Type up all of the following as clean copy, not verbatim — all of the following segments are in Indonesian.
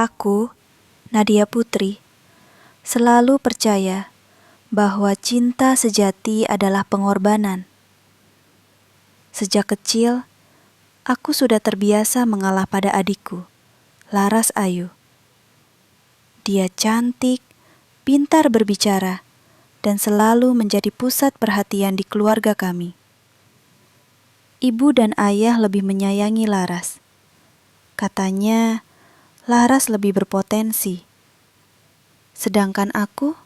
Aku, Nadia Putri, selalu percaya bahwa cinta sejati adalah pengorbanan. Sejak kecil, aku sudah terbiasa mengalah pada adikku, Laras Ayu. Dia cantik, pintar berbicara, dan selalu menjadi pusat perhatian di keluarga kami. Ibu dan ayah lebih menyayangi Laras. Katanya, Laras lebih berpotensi. Sedangkan aku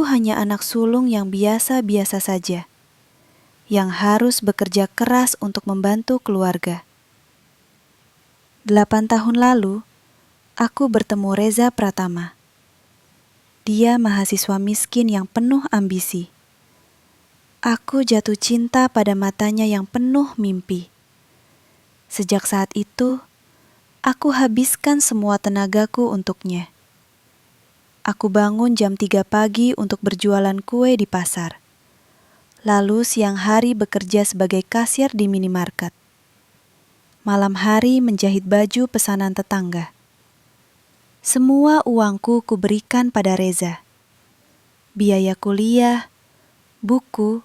hanya anak sulung yang biasa-biasa saja, yang harus bekerja keras untuk membantu keluarga. 8 tahun lalu, aku bertemu Reza Pratama. Dia mahasiswa miskin yang penuh ambisi. Aku jatuh cinta pada matanya yang penuh mimpi. Sejak saat itu, aku habiskan semua tenagaku untuknya. Aku bangun jam 3 pagi untuk berjualan kue di pasar. Lalu siang hari bekerja sebagai kasir di minimarket. Malam hari menjahit baju pesanan tetangga. Semua uangku kuberikan pada Reza. Biaya kuliah, buku,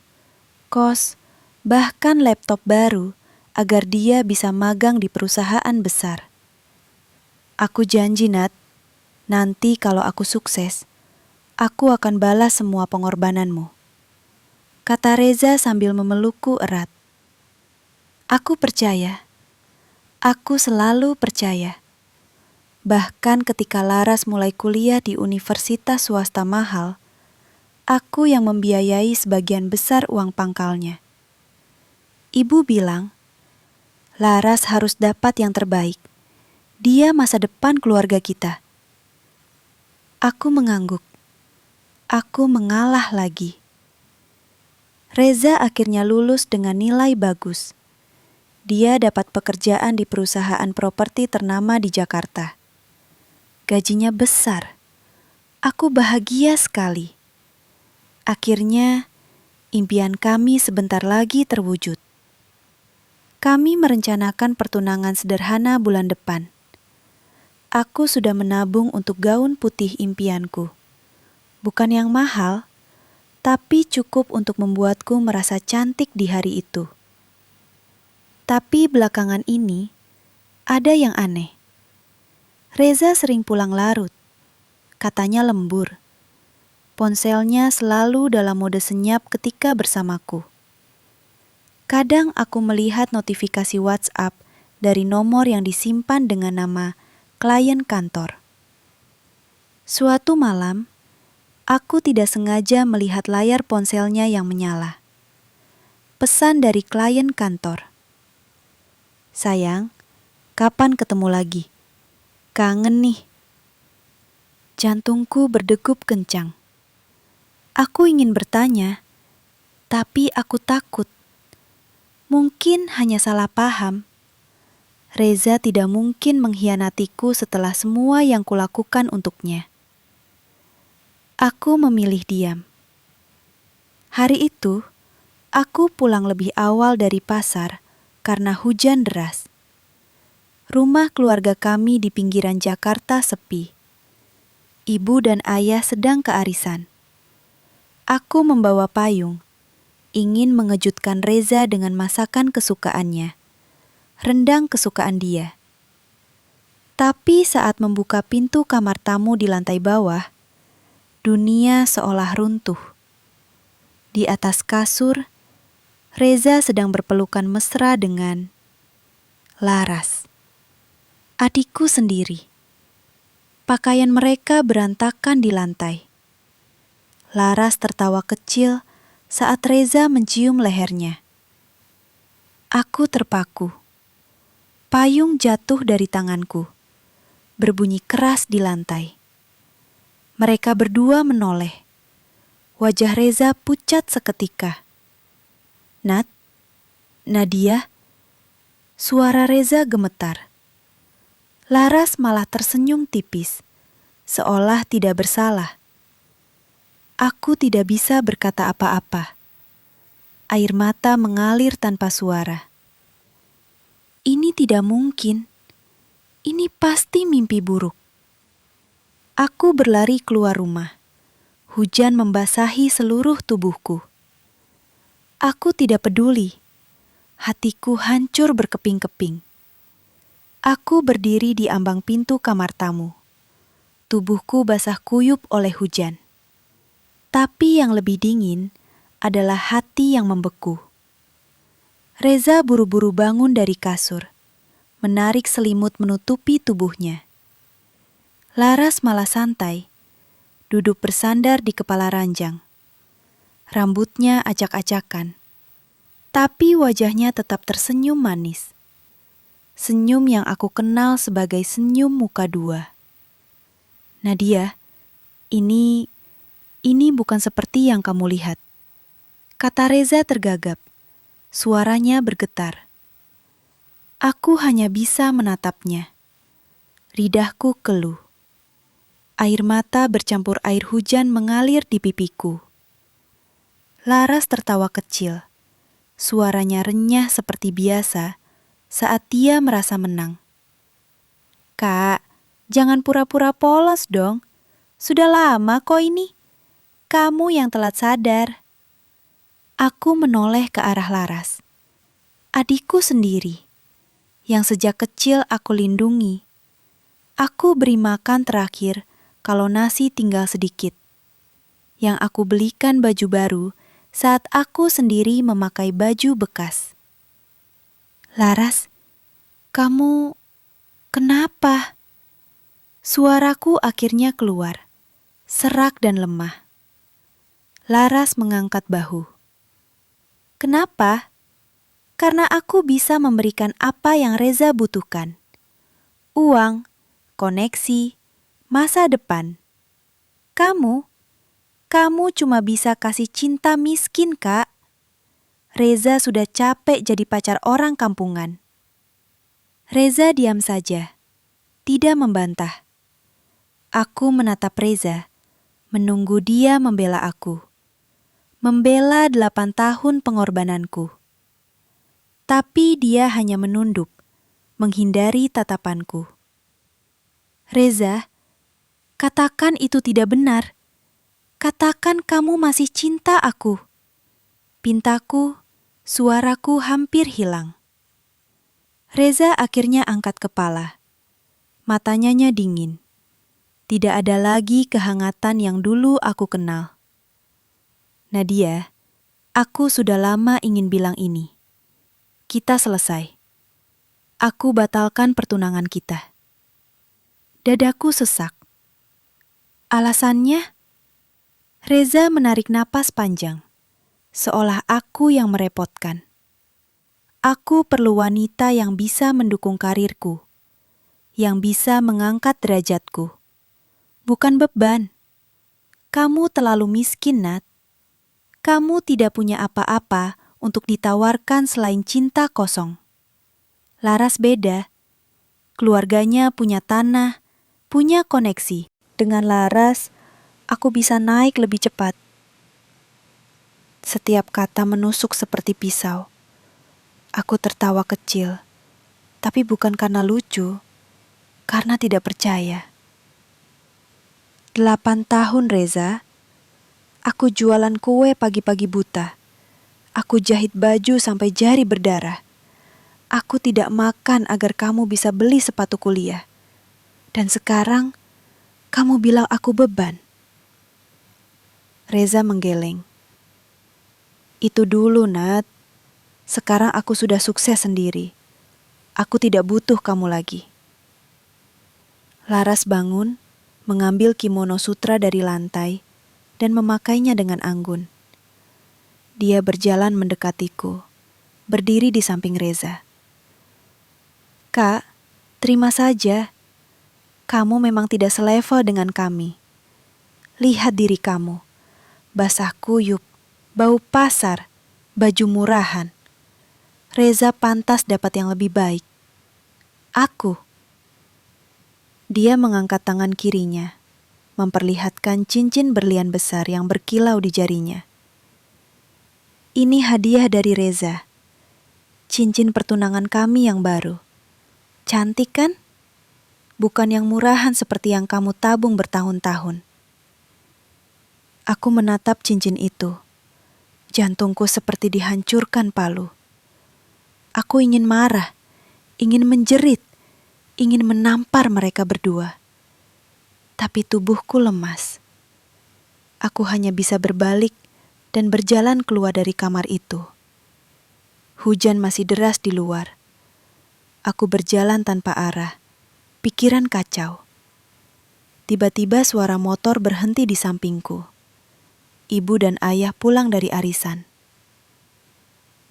kos, bahkan laptop baru agar dia bisa magang di perusahaan besar. Aku janji, Nat, nanti kalau aku sukses, aku akan balas semua pengorbananmu, kata Reza sambil memelukku erat. Aku percaya. Aku selalu percaya. Bahkan ketika Laras mulai kuliah di universitas swasta mahal, aku yang membiayai sebagian besar uang pangkalnya. Ibu bilang, Laras harus dapat yang terbaik. Dia masa depan keluarga kita. Aku mengangguk. Aku mengalah lagi. Reza akhirnya lulus dengan nilai bagus. Dia dapat pekerjaan di perusahaan properti ternama di Jakarta. Gajinya besar. Aku bahagia sekali. Akhirnya, impian kami sebentar lagi terwujud. Kami merencanakan pertunangan sederhana bulan depan. Aku sudah menabung untuk gaun putih impianku. Bukan yang mahal, tapi cukup untuk membuatku merasa cantik di hari itu. Tapi belakangan ini, ada yang aneh. Reza sering pulang larut. Katanya lembur. Ponselnya selalu dalam mode senyap ketika bersamaku. Kadang aku melihat notifikasi WhatsApp dari nomor yang disimpan dengan nama klien kantor. Suatu malam, aku tidak sengaja melihat layar ponselnya yang menyala. Pesan dari klien kantor. Sayang, kapan ketemu lagi? Kangen nih. Jantungku berdegup kencang. Aku ingin bertanya, tapi aku takut. Mungkin hanya salah paham. Reza tidak mungkin mengkhianatiku setelah semua yang kulakukan untuknya. Aku memilih diam. Hari itu, aku pulang lebih awal dari pasar karena hujan deras. Rumah keluarga kami di pinggiran Jakarta sepi. Ibu dan ayah sedang kearisan. Aku membawa payung, ingin mengejutkan Reza dengan masakan kesukaannya. Rendang kesukaan dia. Tapi saat membuka pintu kamar tamu di lantai bawah, dunia seolah runtuh. Di atas kasur, Reza sedang berpelukan mesra dengan Laras, adikku sendiri. Pakaian mereka berantakan di lantai. Laras tertawa kecil saat Reza mencium lehernya. Aku terpaku. Payung jatuh dari tanganku, berbunyi keras di lantai. Mereka berdua menoleh. Wajah Reza pucat seketika. Nat, Nadia, suara Reza gemetar. Laras malah tersenyum tipis, seolah tidak bersalah. Aku tidak bisa berkata apa-apa. Air mata mengalir tanpa suara. Ini tidak mungkin. Ini pasti mimpi buruk. Aku berlari keluar rumah. Hujan membasahi seluruh tubuhku. Aku tidak peduli. Hatiku hancur berkeping-keping. Aku berdiri di ambang pintu kamar tamu. Tubuhku basah kuyup oleh hujan. Tapi yang lebih dingin adalah hati yang membeku. Reza buru-buru bangun dari kasur, menarik selimut menutupi tubuhnya. Laras malah santai, duduk bersandar di kepala ranjang. Rambutnya acak-acakan, tapi wajahnya tetap tersenyum manis. Senyum yang aku kenal sebagai senyum muka dua. Nadia, ini bukan seperti yang kamu lihat, kata Reza tergagap. Suaranya bergetar. Aku hanya bisa menatapnya. Lidahku keluh. Air mata bercampur air hujan mengalir di pipiku. Laras tertawa kecil. Suaranya renyah seperti biasa saat dia merasa menang. Kak, jangan pura-pura polos dong. Sudah lama kok ini. Kamu yang telat sadar. Aku menoleh ke arah Laras. Adikku sendiri, yang sejak kecil aku lindungi. Aku beri makan terakhir kalau nasi tinggal sedikit. Yang aku belikan baju baru saat aku sendiri memakai baju bekas. Laras, kamu kenapa? Suaraku akhirnya keluar, serak dan lemah. Laras mengangkat bahu. Kenapa? Karena aku bisa memberikan apa yang Reza butuhkan. Uang, koneksi, masa depan. Kamu cuma bisa kasih cinta miskin, Kak. Reza sudah capek jadi pacar orang kampungan. Reza diam saja, tidak membantah. Aku menatap Reza, menunggu dia membela aku. Membela 8 tahun pengorbananku. Tapi dia hanya menunduk, menghindari tatapanku. Reza, katakan itu tidak benar. Katakan kamu masih cinta aku. Pintaku, suaraku hampir hilang. Reza akhirnya angkat kepala. Matanya dingin. Tidak ada lagi kehangatan yang dulu aku kenal. Nadia, aku sudah lama ingin bilang ini. Kita selesai. Aku batalkan pertunangan kita. Dadaku sesak. Alasannya? Reza menarik napas panjang, seolah aku yang merepotkan. Aku perlu wanita yang bisa mendukung karirku, yang bisa mengangkat derajatku. Bukan beban. Kamu terlalu miskin, Nat. Kamu tidak punya apa-apa untuk ditawarkan selain cinta kosong. Laras beda. Keluarganya punya tanah, punya koneksi. Dengan Laras, aku bisa naik lebih cepat. Setiap kata menusuk seperti pisau. Aku tertawa kecil, tapi bukan karena lucu, karena tidak percaya. 8 tahun, Reza. Aku jualan kue pagi-pagi buta. Aku jahit baju sampai jari berdarah. Aku tidak makan agar kamu bisa beli sepatu kuliah. Dan sekarang, kamu bilang aku beban. Reza menggeleng. Itu dulu, Nat. Sekarang aku sudah sukses sendiri. Aku tidak butuh kamu lagi. Laras bangun, mengambil kimono sutra dari lantai, dan memakainya dengan anggun. Dia berjalan mendekatiku, berdiri di samping Reza. Kak, terima saja. Kamu memang tidak selevel dengan kami. Lihat diri kamu, basah kuyup, bau pasar, baju murahan. Reza pantas dapat yang lebih baik. Aku. Dia mengangkat tangan kirinya, memperlihatkan cincin berlian besar yang berkilau di jarinya. Ini hadiah dari Reza. Cincin pertunangan kami yang baru. Cantik kan? bukan yang murahan seperti yang kamu tabung bertahun-tahun. Aku menatap cincin itu. Jantungku seperti dihancurkan palu. Aku ingin marah, ingin menjerit, ingin menampar mereka berdua. Tapi tubuhku lemas. Aku hanya bisa berbalik dan berjalan keluar dari kamar itu. Hujan masih deras di luar. Aku berjalan tanpa arah, pikiran kacau. Tiba-tiba suara motor berhenti di sampingku. Ibu dan ayah pulang dari arisan.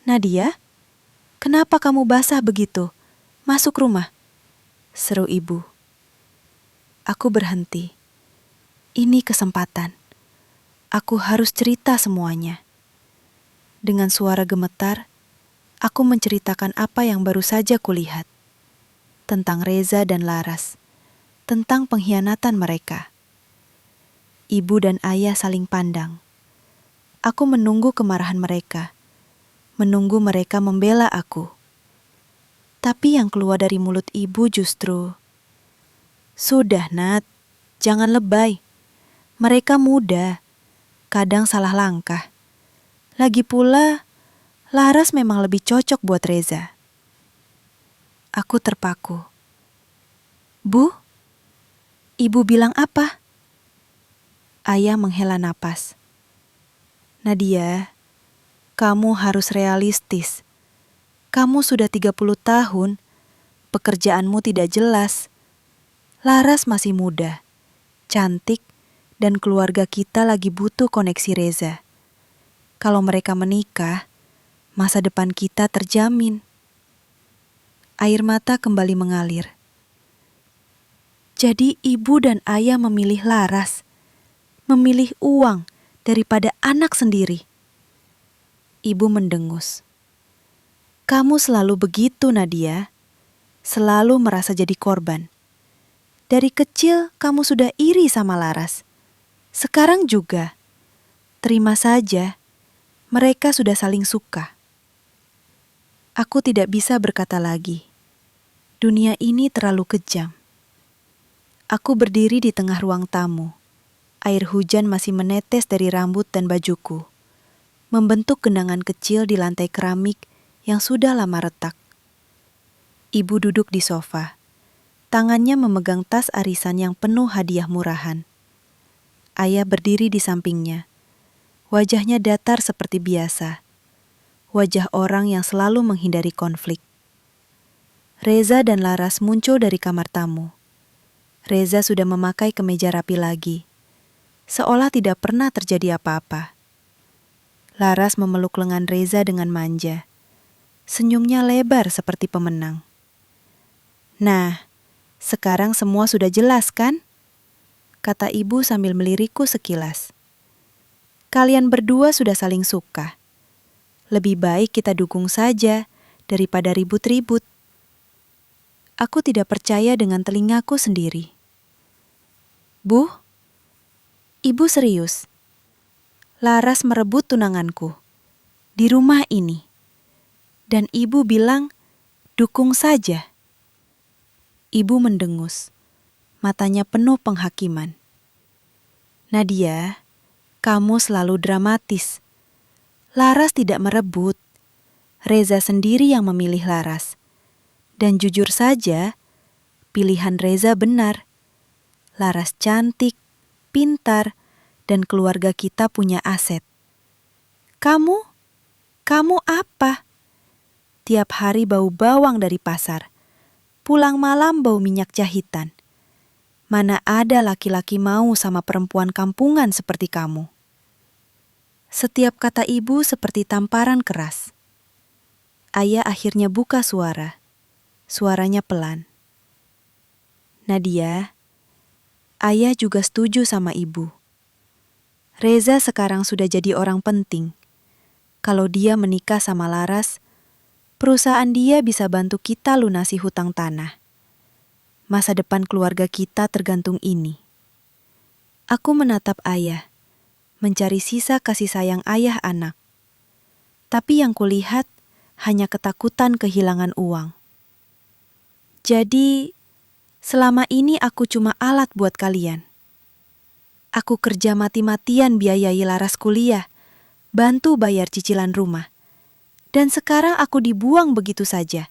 "Nadia, kenapa kamu basah begitu? Masuk rumah," seru ibu. Aku berhenti. Ini kesempatan. Aku harus cerita semuanya. Dengan suara gemetar, aku menceritakan apa yang baru saja kulihat. Tentang Reza dan Laras. Tentang pengkhianatan mereka. Ibu dan ayah saling pandang. Aku menunggu kemarahan mereka. Menunggu mereka membela aku. Tapi yang keluar dari mulut ibu justru, "Sudah, Nat. Jangan lebay. Mereka muda. Kadang salah langkah. Lagi pula, Laras memang lebih cocok buat Reza." Aku terpaku. "Bu, ibu bilang apa?" Ayah menghela napas. "Nadia, kamu harus realistis. Kamu sudah 30 tahun, pekerjaanmu tidak jelas. Laras masih muda, cantik, dan keluarga kita lagi butuh koneksi Reza. Kalau mereka menikah, masa depan kita terjamin." Air mata kembali mengalir. Jadi ibu dan ayah memilih Laras, memilih uang daripada anak sendiri. Ibu mendengus. "Kamu selalu begitu, Nadia. Selalu merasa jadi korban. Dari kecil kamu sudah iri sama Laras. Sekarang juga. Terima saja, mereka sudah saling suka." Aku tidak bisa berkata lagi. Dunia ini terlalu kejam. Aku berdiri di tengah ruang tamu. Air hujan masih menetes dari rambut dan bajuku, membentuk genangan kecil di lantai keramik yang sudah lama retak. Ibu duduk di sofa. Tangannya memegang tas arisan yang penuh hadiah murahan. Ayah berdiri di sampingnya. Wajahnya datar seperti biasa. Wajah orang yang selalu menghindari konflik. Reza dan Laras muncul dari kamar tamu. Reza sudah memakai kemeja rapi lagi, seolah tidak pernah terjadi apa-apa. Laras memeluk lengan Reza dengan manja. Senyumnya lebar seperti pemenang. "Nah, sekarang semua sudah jelas kan?" kata ibu sambil melirikku sekilas. "Kalian berdua sudah saling suka. Lebih baik kita dukung saja daripada ribut-ribut." Aku tidak percaya dengan telingaku sendiri. "Bu, ibu serius? Laras merebut tunanganku di rumah ini. Dan ibu bilang, dukung saja." Ibu mendengus. Matanya penuh penghakiman. "Nadia, kamu selalu dramatis. Laras tidak merebut. Reza sendiri yang memilih Laras. Dan jujur saja, pilihan Reza benar. Laras cantik, pintar, dan keluarga kita punya aset. Kamu apa? Tiap hari bau bawang dari pasar. Pulang malam bau minyak jahitan. Mana ada laki-laki mau sama perempuan kampungan seperti kamu." Setiap kata ibu seperti tamparan keras. Ayah akhirnya buka suara. Suaranya pelan. "Nadia, ayah juga setuju sama ibu. Reza sekarang sudah jadi orang penting. Kalau dia menikah sama Laras, perusahaan dia bisa bantu kita lunasi hutang tanah. Masa depan keluarga kita tergantung ini." Aku menatap ayah, mencari sisa kasih sayang ayah anak. Tapi yang kulihat hanya ketakutan kehilangan uang. "Jadi, Selama ini aku cuma alat buat kalian. Aku kerja mati-matian biayai Laras kuliah, bantu bayar cicilan rumah. Dan sekarang aku dibuang begitu saja,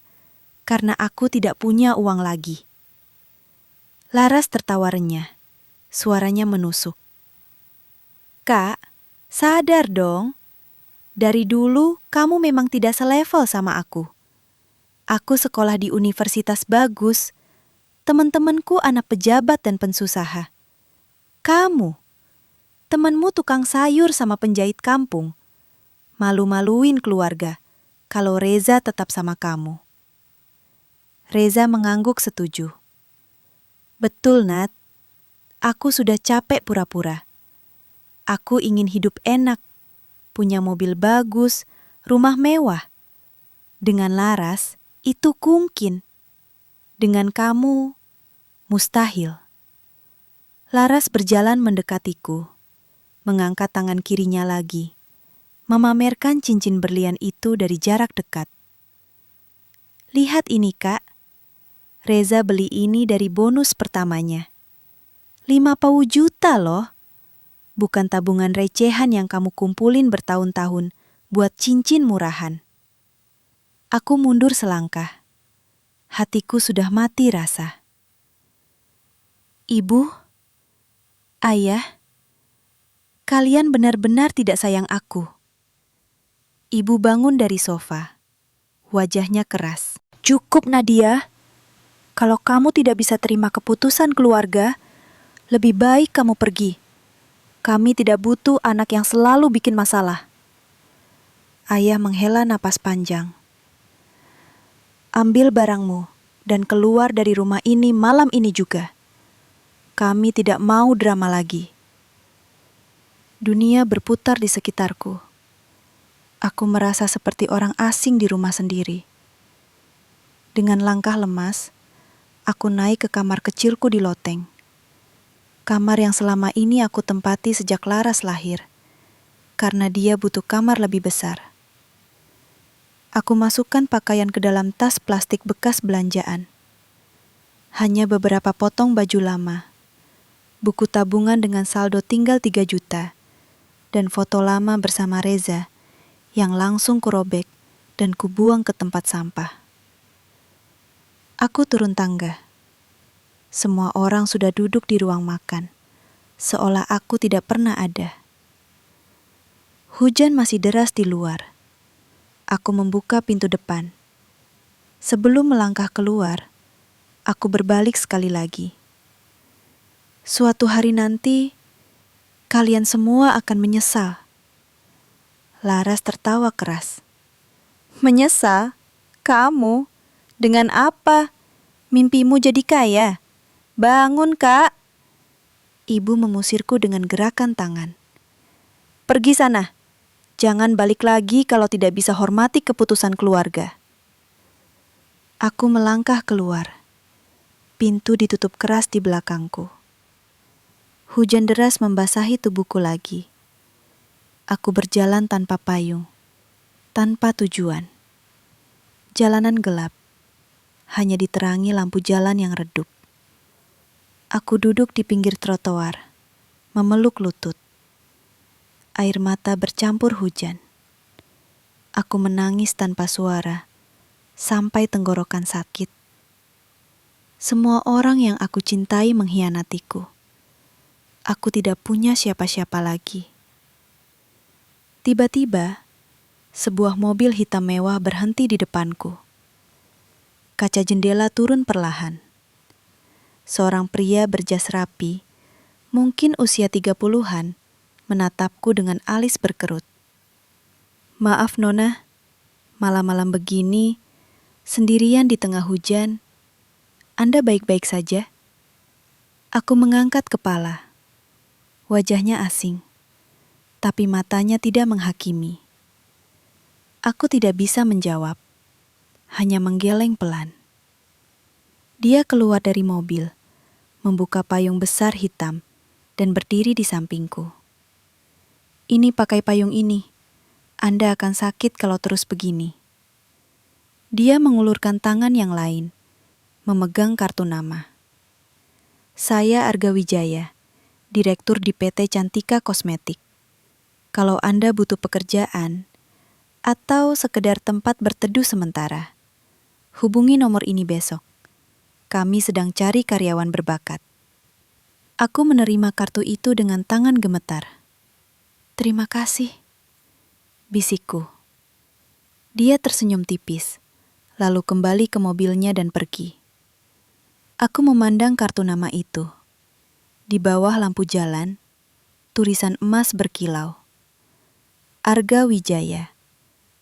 karena aku tidak punya uang lagi. Laras tertawa renyah, suaranya menusuk. Kak, sadar dong. Dari dulu kamu memang tidak selevel sama aku. Aku sekolah di universitas bagus. Teman-temanku anak pejabat dan pensusaha. Kamu, temanmu tukang sayur sama penjahit kampung. Malu-maluin keluarga kalau Reza tetap sama kamu. Reza mengangguk setuju. Betul, Nat. Aku sudah capek pura-pura. Aku ingin hidup enak, punya mobil bagus, rumah mewah. Dengan Laras, itu mungkin. Dengan kamu, mustahil. Laras berjalan mendekatiku, mengangkat tangan kirinya lagi, memamerkan cincin berlian itu dari jarak dekat. Lihat ini, Kak. Reza beli ini dari bonus pertamanya. 50 juta loh. Bukan tabungan recehan yang kamu kumpulin bertahun-tahun buat cincin murahan. Aku mundur selangkah. Hatiku sudah mati rasa. Ibu, Ayah, kalian benar-benar tidak sayang aku. Ibu bangun dari sofa. Wajahnya keras. Cukup, Nadia. Kalau kamu tidak bisa terima keputusan keluarga, lebih baik kamu pergi. Kami tidak butuh anak yang selalu bikin masalah. Ayah menghela napas panjang. Ambil barangmu dan keluar dari rumah ini malam ini juga. Kami tidak mau drama lagi. Dunia berputar di sekitarku. Aku merasa seperti orang asing di rumah sendiri. Dengan langkah lemas, aku naik ke kamar kecilku di loteng. Kamar yang selama ini aku tempati sejak Laras lahir, karena dia butuh kamar lebih besar. Aku masukkan pakaian ke dalam tas plastik bekas belanjaan. Hanya beberapa potong baju lama, buku tabungan dengan saldo tinggal 3 juta, dan foto lama bersama Reza yang langsung kurobek dan kubuang ke tempat sampah. Aku turun tangga. Semua orang sudah duduk di ruang makan, seolah aku tidak pernah ada. Hujan masih deras di luar. Aku membuka pintu depan. Sebelum melangkah keluar, aku berbalik sekali lagi. Suatu hari nanti, kalian semua akan menyesal. Laras tertawa keras. Menyesal? Kamu? Dengan apa? Mimpimu jadi kaya? Bangun, Kak. Ibu mengusirku dengan gerakan tangan. Pergi sana. Jangan balik lagi kalau tidak bisa hormati keputusan keluarga. Aku melangkah keluar. Pintu ditutup keras di belakangku. Hujan deras membasahi tubuhku lagi. Aku berjalan tanpa payung, tanpa tujuan. Jalanan gelap, hanya diterangi lampu jalan yang redup. Aku duduk di pinggir trotoar, memeluk lutut. Air mata bercampur hujan. Aku menangis tanpa suara, sampai tenggorokan sakit. Semua orang yang aku cintai mengkhianatiku. Aku tidak punya siapa-siapa lagi. Tiba-tiba, sebuah mobil hitam mewah berhenti di depanku. Kaca jendela turun perlahan. Seorang pria berjas rapi, mungkin usia 30-an, menatapku dengan alis berkerut. Maaf Nona, malam-malam begini, sendirian di tengah hujan, Anda baik-baik saja? Aku mengangkat kepala. Wajahnya asing, tapi matanya tidak menghakimi. Aku tidak bisa menjawab, hanya menggeleng pelan. Dia keluar dari mobil, membuka payung besar hitam, dan berdiri di sampingku. Ini pakai payung ini, Anda akan sakit kalau terus begini. Dia mengulurkan tangan yang lain, memegang kartu nama. Saya Arga Wijaya, Direktur di PT Cantika Kosmetik. Kalau Anda butuh pekerjaan atau sekedar tempat berteduh sementara, hubungi nomor ini besok. Kami sedang cari karyawan berbakat. Aku menerima kartu itu dengan tangan gemetar. Terima kasih, bisikku. Dia tersenyum tipis, lalu kembali ke mobilnya dan pergi. Aku memandang kartu nama itu. Di bawah lampu jalan, tulisan emas berkilau. Arga Wijaya,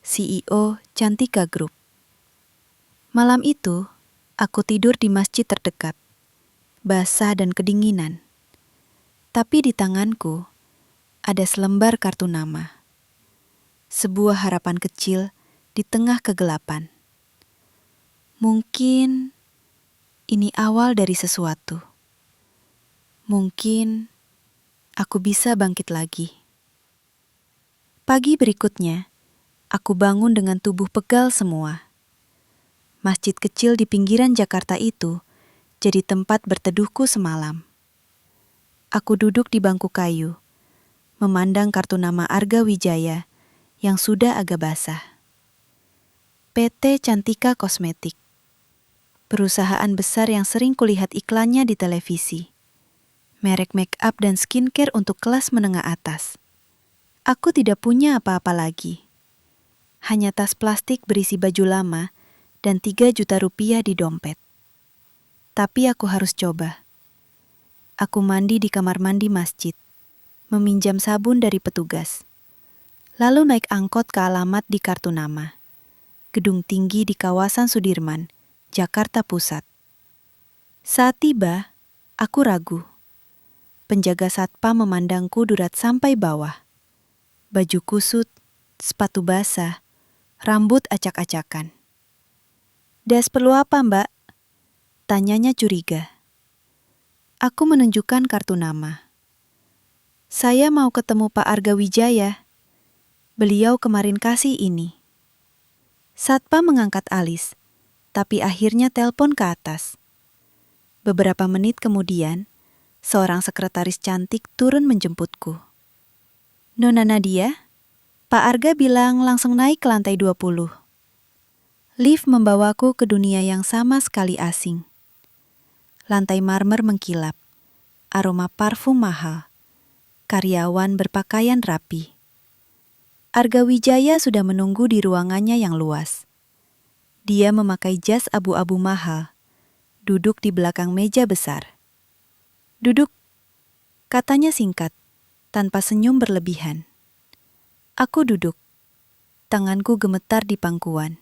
CEO Cantika Group. Malam itu, aku tidur di masjid terdekat, basah dan kedinginan. Tapi di tanganku, ada selembar kartu nama. Sebuah harapan kecil di tengah kegelapan. Mungkin ini awal dari sesuatu. Mungkin aku bisa bangkit lagi. Pagi berikutnya, aku bangun dengan tubuh pegal semua. Masjid kecil di pinggiran Jakarta itu jadi tempat berteduhku semalam. Aku duduk di bangku kayu, memandang kartu nama Arga Wijaya yang sudah agak basah. PT Cantika Kosmetik, perusahaan besar yang sering kulihat iklannya di televisi. Merek make up dan skincare untuk kelas menengah atas. Aku tidak punya apa-apa lagi. Hanya tas plastik berisi baju lama dan 3 juta rupiah di dompet. Tapi aku harus coba. Aku mandi di kamar mandi masjid, meminjam sabun dari petugas. Lalu naik angkot ke alamat di kartu nama. Gedung tinggi di kawasan Sudirman, Jakarta Pusat. Saat tiba, aku ragu. Penjaga satpam memandangku durat sampai bawah. Baju kusut, sepatu basah, rambut acak-acakan. "Das perlu apa, Mbak?" Tanyanya curiga. Aku menunjukkan kartu nama. "Saya mau ketemu Pak Arga Wijaya. Beliau kemarin kasih ini." Satpam mengangkat alis, tapi akhirnya telepon ke atas. Beberapa menit kemudian, seorang sekretaris cantik turun menjemputku. "Nona Nadia, Pak Arga bilang langsung naik ke lantai 20. Lift membawaku ke dunia yang sama sekali asing. Lantai marmer mengkilap, aroma parfum mahal, karyawan berpakaian rapi. Arga Wijaya sudah menunggu di ruangannya yang luas. Dia memakai jas abu-abu mahal, duduk di belakang meja besar. "Duduk," katanya singkat, tanpa senyum berlebihan. Aku duduk. Tanganku gemetar di pangkuan.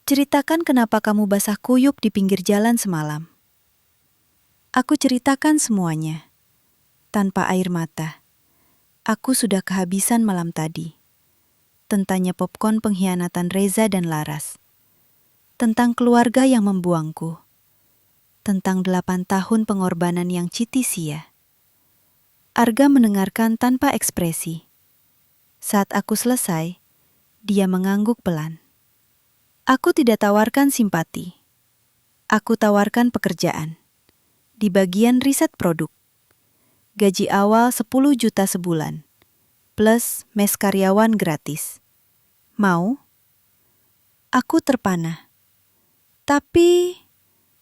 "Ceritakan kenapa kamu basah kuyup di pinggir jalan semalam." Aku ceritakan semuanya, tanpa air mata. Aku sudah kehabisan malam tadi. Tentang popcorn pengkhianatan Reza dan Laras. Tentang keluarga yang membuangku. Tentang 8 tahun pengorbanan yang citi sia. Arga mendengarkan tanpa ekspresi. Saat aku selesai, dia mengangguk pelan. Aku tidak tawarkan simpati. Aku tawarkan pekerjaan. Di bagian riset produk. Gaji awal 10 juta sebulan, plus mes karyawan gratis. Mau? Aku terpana. Tapi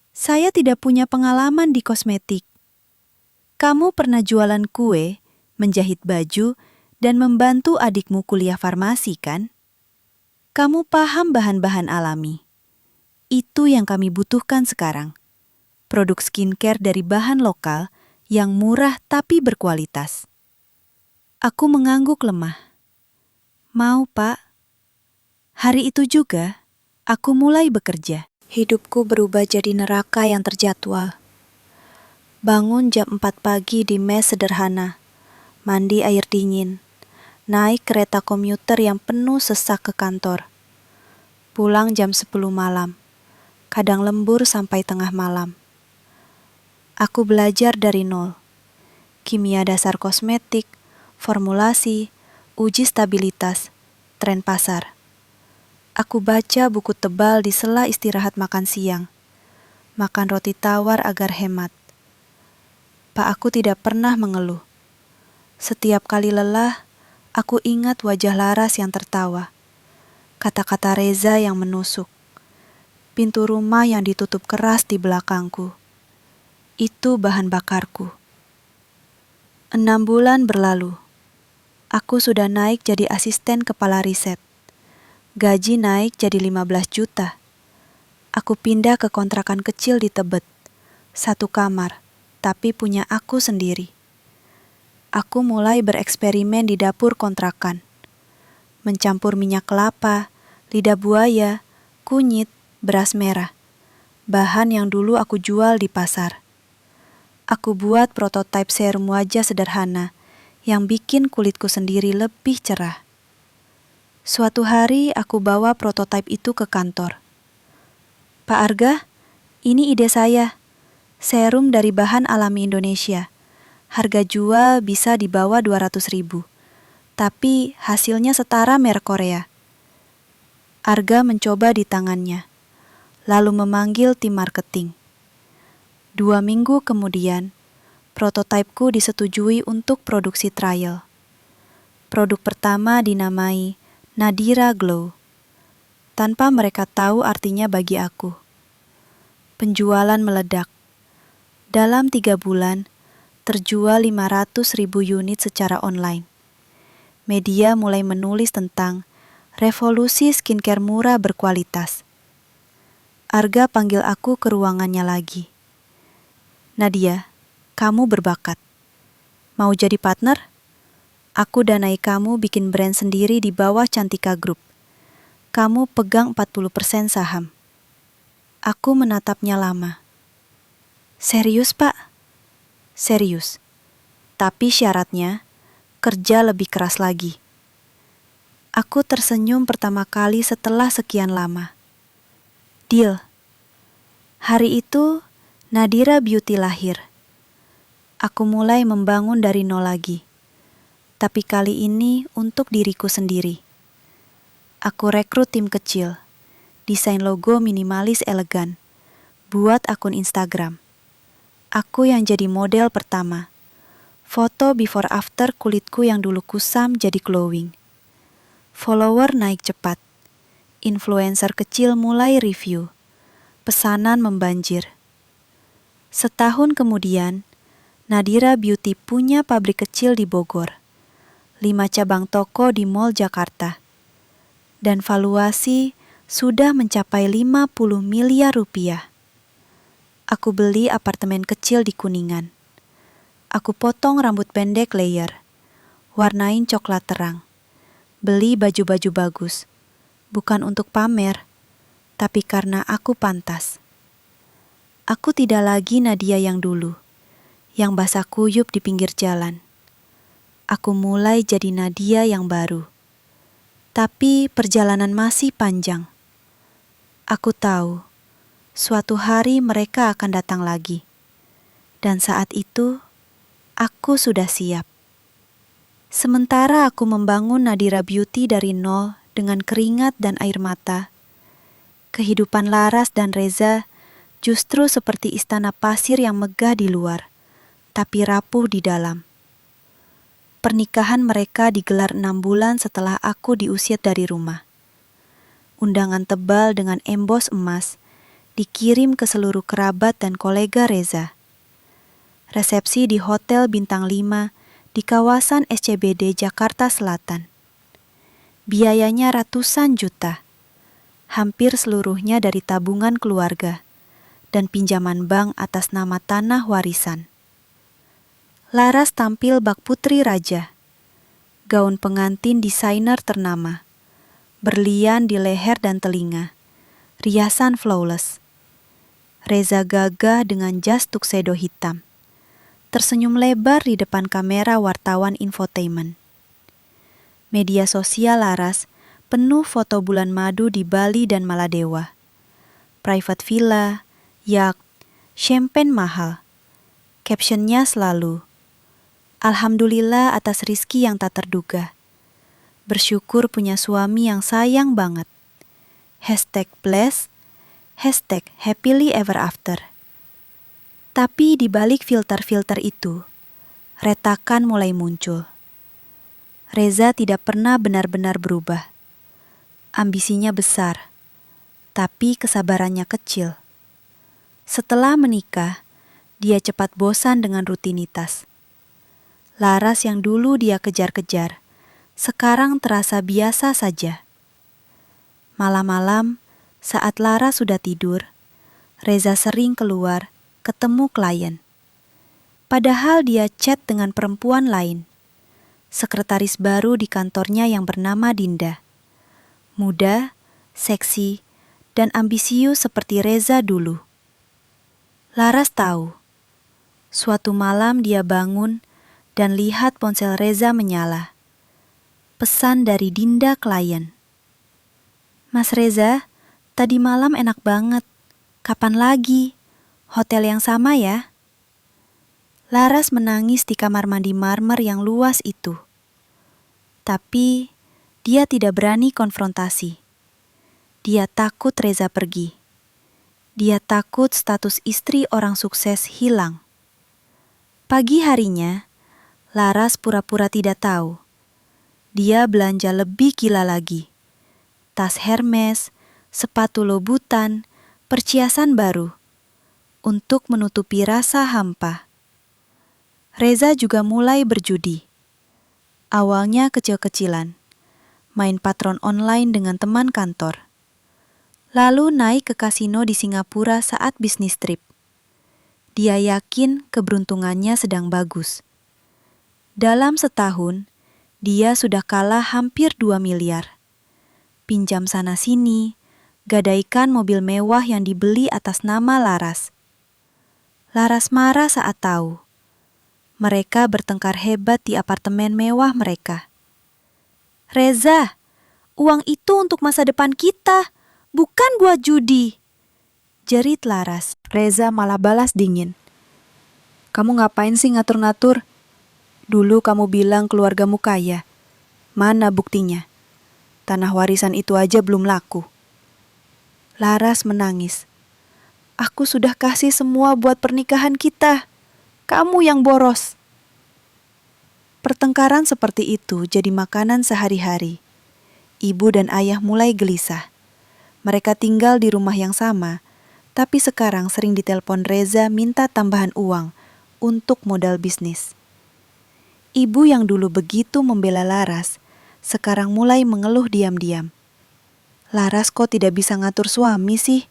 saya tidak punya pengalaman di kosmetik. Kamu pernah jualan kue, menjahit baju, dan membantu adikmu kuliah farmasi, kan? Kamu paham bahan-bahan alami. Itu yang kami butuhkan sekarang. Produk skincare dari bahan lokal yang murah tapi berkualitas. Aku mengangguk lemah. Mau, Pak. Hari itu juga, aku mulai bekerja. Hidupku berubah jadi neraka yang terjadwal. Bangun jam 4 pagi di mes sederhana, mandi air dingin, naik kereta komuter yang penuh sesak ke kantor. Pulang jam 10 malam, kadang lembur sampai tengah malam. Aku belajar dari nol. Kimia dasar kosmetik, formulasi, uji stabilitas, tren pasar. Aku baca buku tebal di sela istirahat makan siang. Makan roti tawar agar hemat. betapa aku tidak pernah mengeluh. Setiap kali lelah, aku ingat wajah Laras yang tertawa, kata-kata Reza yang menusuk, pintu rumah yang ditutup keras di belakangku. Itu bahan bakarku. 6 bulan berlalu. Aku sudah naik jadi asisten kepala riset. Gaji naik jadi 15 juta. Aku pindah ke kontrakan kecil di Tebet. 1 kamar, tapi punya aku sendiri. Aku mulai bereksperimen di dapur kontrakan. Mencampur minyak kelapa, lidah buaya, kunyit, beras merah. Bahan yang dulu aku jual di pasar. Aku buat prototipe serum wajah sederhana yang bikin kulitku sendiri lebih cerah. Suatu hari aku bawa prototipe itu ke kantor. Pak Arga, ini ide saya. Serum dari bahan alami Indonesia. Harga jual bisa di bawah 200.000. Tapi hasilnya setara merek Korea. Arga mencoba di tangannya, lalu memanggil tim marketing. 2 minggu kemudian, prototipeku disetujui untuk produksi trial. Produk pertama dinamai Nadira Glow, tanpa mereka tahu artinya bagi aku. Penjualan meledak. Dalam 3 bulan, terjual 500.000 unit secara online. Media mulai menulis tentang revolusi skincare murah berkualitas. Arga panggil aku ke ruangannya lagi. Nadia, kamu berbakat. Mau jadi partner? Aku danai kamu bikin brand sendiri di bawah Cantika Group. Kamu pegang 40% saham. Aku menatapnya lama. Serius, Pak? Serius. Tapi syaratnya, kerja lebih keras lagi. Aku tersenyum pertama kali setelah sekian lama. Deal. Hari itu, Nadira Beauty lahir. Aku mulai membangun dari nol lagi. Tapi kali ini untuk diriku sendiri. Aku rekrut tim kecil. Desain logo minimalis elegan. Buat akun Instagram. Aku yang jadi model pertama. Foto before after kulitku yang dulu kusam jadi glowing. Follower naik cepat. Influencer kecil mulai review. Pesanan membanjir. Setahun kemudian, Nadira Beauty punya pabrik kecil di Bogor. 5 cabang toko di Mall Jakarta. Dan valuasi sudah mencapai 50 miliar rupiah. Aku beli apartemen kecil di Kuningan. Aku potong rambut pendek layer. Warnain coklat terang. Beli baju-baju bagus. Bukan untuk pamer, tapi karena aku pantas. Aku tidak lagi Nadia yang dulu, yang basah kuyup di pinggir jalan. Aku mulai jadi Nadia yang baru. Tapi perjalanan masih panjang. Aku tahu, suatu hari mereka akan datang lagi. Dan saat itu, aku sudah siap. Sementara aku membangun Nadira Beauty dari nol dengan keringat dan air mata, kehidupan Laras dan Reza justru seperti istana pasir yang megah di luar, tapi rapuh di dalam. Pernikahan mereka digelar 6 bulan setelah aku diusir dari rumah. Undangan tebal dengan embos emas dikirim ke seluruh kerabat dan kolega Reza. Resepsi di Hotel Bintang 5 di kawasan SCBD Jakarta Selatan. Biayanya ratusan juta, hampir seluruhnya dari tabungan keluarga dan pinjaman bank atas nama tanah warisan. Laras tampil bak putri raja, gaun pengantin desainer ternama, berlian di leher dan telinga, riasan flawless. Reza gagah dengan jas tuxedo hitam, tersenyum lebar di depan kamera wartawan infotainment. Media sosial Laras penuh foto bulan madu di Bali dan Maladewa. Private villa, yacht, champagne mahal. Captionnya selalu, Alhamdulillah atas rizki yang tak terduga. Bersyukur punya suami yang sayang banget. #blessed, #happily ever after. Tapi di balik filter-filter itu, retakan mulai muncul. Reza tidak pernah benar-benar berubah. Ambisinya besar, tapi kesabarannya kecil. Setelah menikah, dia cepat bosan dengan rutinitas. Laras yang dulu dia kejar-kejar, sekarang terasa biasa saja. Malam-malam, saat Laras sudah tidur, Reza sering keluar, ketemu klien. Padahal dia chat dengan perempuan lain, sekretaris baru di kantornya yang bernama Dinda. Muda, seksi, dan ambisius seperti Reza dulu. Laras tahu, suatu malam dia bangun dan lihat ponsel Reza menyala. Pesan dari Dinda klien. "Mas Reza, tadi malam enak banget. Kapan lagi? Hotel yang sama ya?" Laras menangis di kamar mandi marmer yang luas itu. Tapi dia tidak berani konfrontasi. Dia takut Reza pergi. Dia takut status istri orang sukses hilang. Pagi harinya, Laras pura-pura tidak tahu. Dia belanja lebih gila lagi. Tas Hermes, sepatu Louboutin, perhiasan baru. Untuk menutupi rasa hampa. Reza juga mulai berjudi. Awalnya kecil-kecilan. Main patron online dengan teman kantor. Lalu naik ke kasino di Singapura saat bisnis trip. Dia yakin keberuntungannya sedang bagus. Dalam setahun, dia sudah kalah hampir 2 miliar. Pinjam sana-sini, gadaikan mobil mewah yang dibeli atas nama Laras. Laras marah saat tahu. Mereka bertengkar hebat di apartemen mewah mereka. "Reza, uang itu untuk masa depan kita, bukan buat judi," jerit Laras. Reza malah balas dingin. "Kamu ngapain sih ngatur-ngatur? Dulu kamu bilang keluargamu kaya. Mana buktinya? Tanah warisan itu aja belum laku." Laras menangis. "Aku sudah kasih semua buat pernikahan kita. Kamu yang boros." Pertengkaran seperti itu jadi makanan sehari-hari. Ibu dan ayah mulai gelisah. Mereka tinggal di rumah yang sama, tapi sekarang sering ditelepon Reza minta tambahan uang untuk modal bisnis. Ibu yang dulu begitu membela Laras, sekarang mulai mengeluh diam-diam. "Laras kok tidak bisa ngatur suami sih?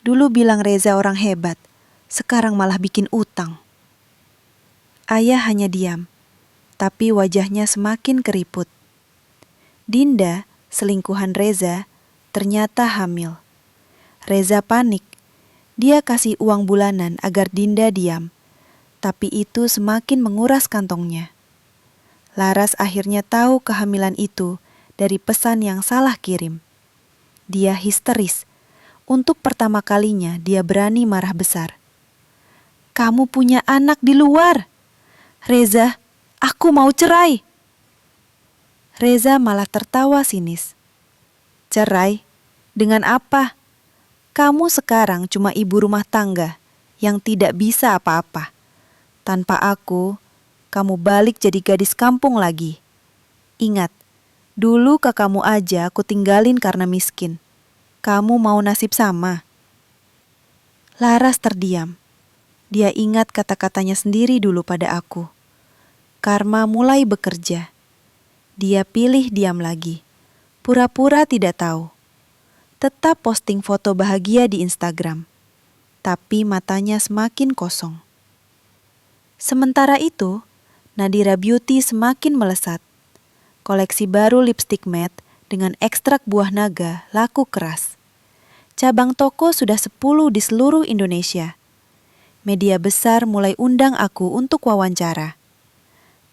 Dulu bilang Reza orang hebat, sekarang malah bikin utang." Ayah hanya diam, tapi wajahnya semakin keriput. Dinda, selingkuhan Reza, ternyata hamil. Reza panik. Dia kasih uang bulanan agar Dinda diam, tapi itu semakin menguras kantongnya. Laras akhirnya tahu kehamilan itu dari pesan yang salah kirim. Dia histeris. Untuk pertama kalinya dia berani marah besar. "Kamu punya anak di luar. Reza, aku mau cerai." Reza malah tertawa sinis. "Cerai? Dengan apa? Kamu sekarang cuma ibu rumah tangga yang tidak bisa apa-apa. Tanpa aku, kamu balik jadi gadis kampung lagi. Ingat, dulu kakakmu aja aku tinggalin karena miskin. Kamu mau nasib sama?" Laras terdiam. Dia ingat kata-katanya sendiri dulu pada aku. Karma mulai bekerja. Dia pilih diam lagi. Pura-pura tidak tahu. Tetap posting foto bahagia di Instagram. Tapi matanya semakin kosong. Sementara itu, Nadira Beauty semakin melesat. Koleksi baru lipstik matte dengan ekstrak buah naga laku keras. Cabang toko sudah 10 di seluruh Indonesia. Media besar mulai undang aku untuk wawancara.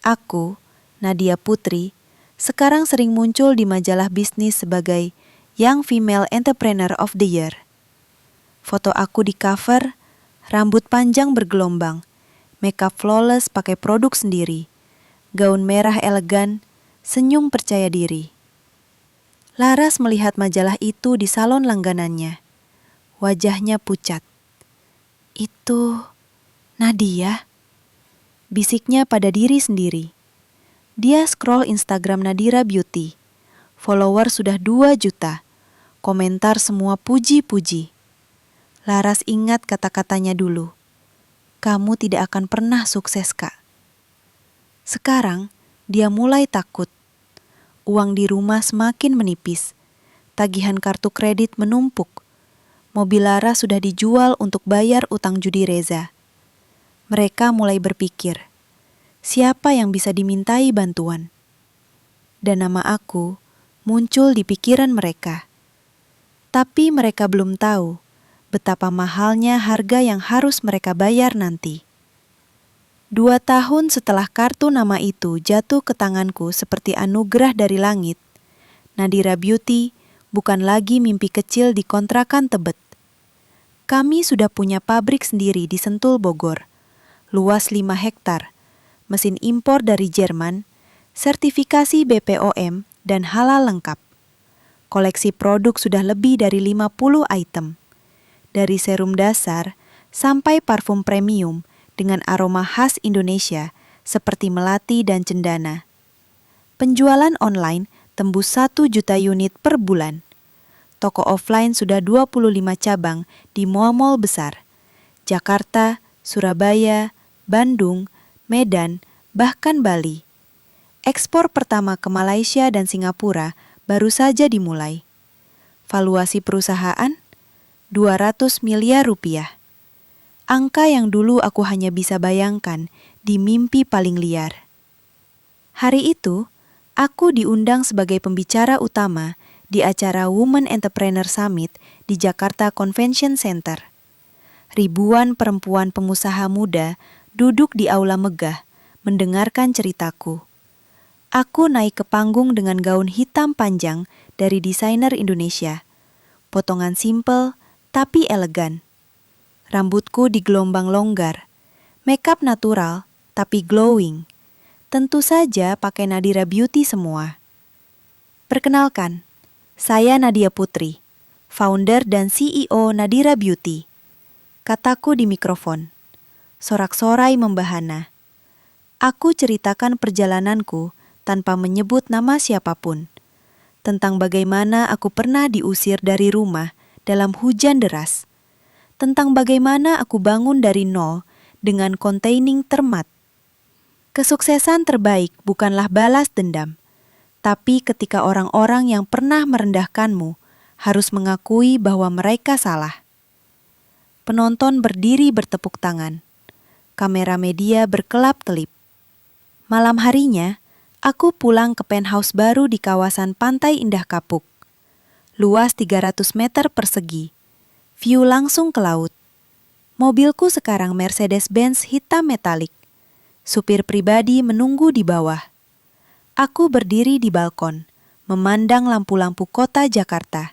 Aku, Nadia Putri, sekarang sering muncul di majalah bisnis sebagai Young Female Entrepreneur of the Year. Foto aku di cover, rambut panjang bergelombang, makeup flawless pakai produk sendiri, gaun merah elegan, senyum percaya diri. Laras melihat majalah itu di salon langganannya. Wajahnya pucat. Itu Nadia, bisiknya pada diri sendiri. Dia scroll Instagram Nadira Beauty. Follower sudah 2 juta. Komentar semua puji-puji. Laras ingat kata-katanya dulu. Kamu tidak akan pernah sukses, Kak. Sekarang, dia mulai takut. Uang di rumah semakin menipis. Tagihan kartu kredit menumpuk. Mobil Laras sudah dijual untuk bayar utang judi Reza. Mereka mulai berpikir, siapa yang bisa dimintai bantuan? Dan nama aku muncul di pikiran mereka. Tapi mereka belum tahu betapa mahalnya harga yang harus mereka bayar nanti. 2 tahun setelah kartu nama itu jatuh ke tanganku seperti anugerah dari langit, Nadira Beauty bukan lagi mimpi kecil di kontrakan Tebet. Kami sudah punya pabrik sendiri di Sentul, Bogor. Luas 5 hektar, mesin impor dari Jerman, sertifikasi BPOM, dan halal lengkap. Koleksi produk sudah lebih dari 50 item. Dari serum dasar sampai parfum premium dengan aroma khas Indonesia seperti melati dan cendana. Penjualan online tembus 1 juta unit per bulan. Toko offline sudah 25 cabang di mall-mall besar. Jakarta, Surabaya, Bandung, Medan, bahkan Bali. Ekspor pertama ke Malaysia dan Singapura baru saja dimulai. Valuasi perusahaan 200 miliar rupiah. Angka yang dulu aku hanya bisa bayangkan di mimpi paling liar. Hari itu, aku diundang sebagai pembicara utama di acara Women Entrepreneur Summit di Jakarta Convention Center. Ribuan perempuan pengusaha muda duduk di aula megah mendengarkan ceritaku. Aku naik ke panggung dengan gaun hitam panjang dari desainer Indonesia. Potongan simpel tapi elegan. Rambutku digelombang longgar. Makeup natural tapi glowing. Tentu saja pakai Nadira Beauty semua. Perkenalkan, saya Nadia Putri, founder dan CEO Nadira Beauty. Kataku di mikrofon. Sorak-sorai membahana. Aku ceritakan perjalananku tanpa menyebut nama siapapun. Tentang bagaimana aku pernah diusir dari rumah dalam hujan deras. Tentang bagaimana aku bangun dari nol dengan containing termat. Kesuksesan terbaik bukanlah balas dendam, tapi ketika orang-orang yang pernah merendahkanmu harus mengakui bahwa mereka salah. Penonton berdiri bertepuk tangan. Kamera media berkelap-kelip. Malam harinya, aku pulang ke penthouse baru di kawasan Pantai Indah Kapuk. Luas 300 meter persegi. View langsung ke laut. Mobilku sekarang Mercedes-Benz hitam metalik. Supir pribadi menunggu di bawah. Aku berdiri di balkon, memandang lampu-lampu kota Jakarta.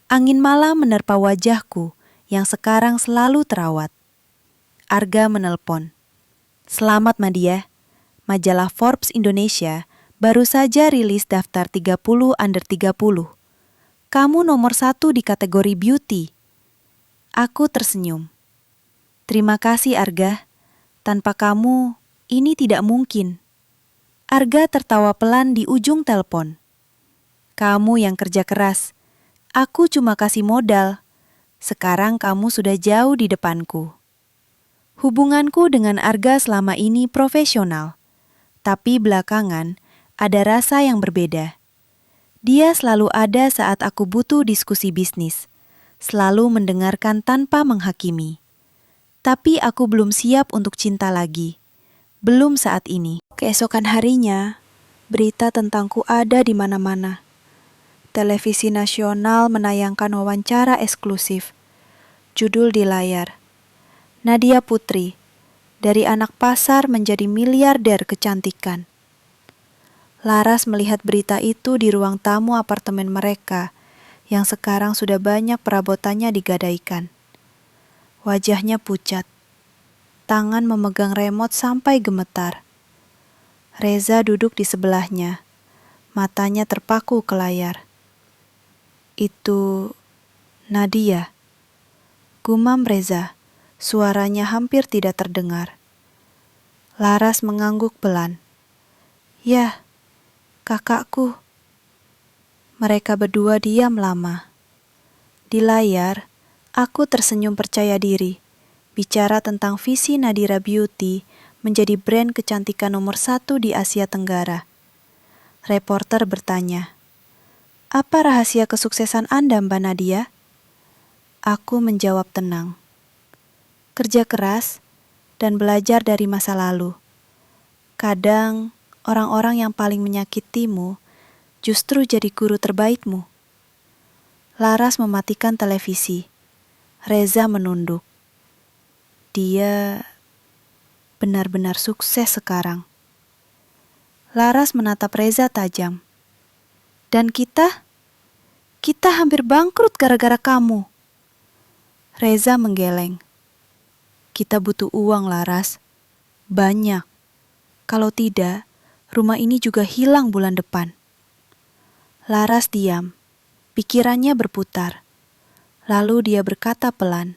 Angin malam menerpa wajahku yang sekarang selalu terawat. Arga menelpon. Selamat Nadia, majalah Forbes Indonesia baru saja rilis daftar 30 under 30. Kamu nomor 1 di kategori beauty. Aku tersenyum. Terima kasih Arga, tanpa kamu ini tidak mungkin. Arga tertawa pelan di ujung telepon. Kamu yang kerja keras, aku cuma kasih modal. Sekarang kamu sudah jauh di depanku. Hubunganku dengan Arga selama ini profesional, tapi belakangan ada rasa yang berbeda. Dia selalu ada saat aku butuh diskusi bisnis, selalu mendengarkan tanpa menghakimi. Tapi aku belum siap untuk cinta lagi, belum saat ini. Keesokan harinya, berita tentangku ada di mana-mana. Televisi nasional menayangkan wawancara eksklusif. Judul di layar, Nadia Putri, dari anak pasar menjadi miliarder kecantikan. Laras melihat berita itu di ruang tamu apartemen mereka, yang sekarang sudah banyak perabotannya digadaikan. Wajahnya pucat, tangan memegang remote sampai gemetar. Reza duduk di sebelahnya, matanya terpaku ke layar. Itu Nadia, gumam Reza Suaranya hampir tidak terdengar. Laras mengangguk pelan. "Ya, kakakku." Mereka berdua diam lama. Di layar, aku tersenyum percaya diri, bicara tentang visi Nadira Beauty menjadi brand kecantikan nomor 1 di Asia Tenggara. Reporter bertanya, "Apa rahasia kesuksesan Anda, Mbak Nadia?" Aku menjawab tenang, "Kerja keras dan belajar dari masa lalu. Kadang, orang-orang yang paling menyakitimu justru jadi guru terbaikmu." Laras mematikan televisi. Reza menunduk. Dia benar-benar sukses sekarang. Laras menatap Reza tajam. "Dan kita hampir bangkrut gara-gara kamu." Reza menggeleng. "Kita butuh uang, Laras. Banyak. Kalau tidak, rumah ini juga hilang bulan depan." Laras diam. Pikirannya berputar. Lalu dia berkata pelan,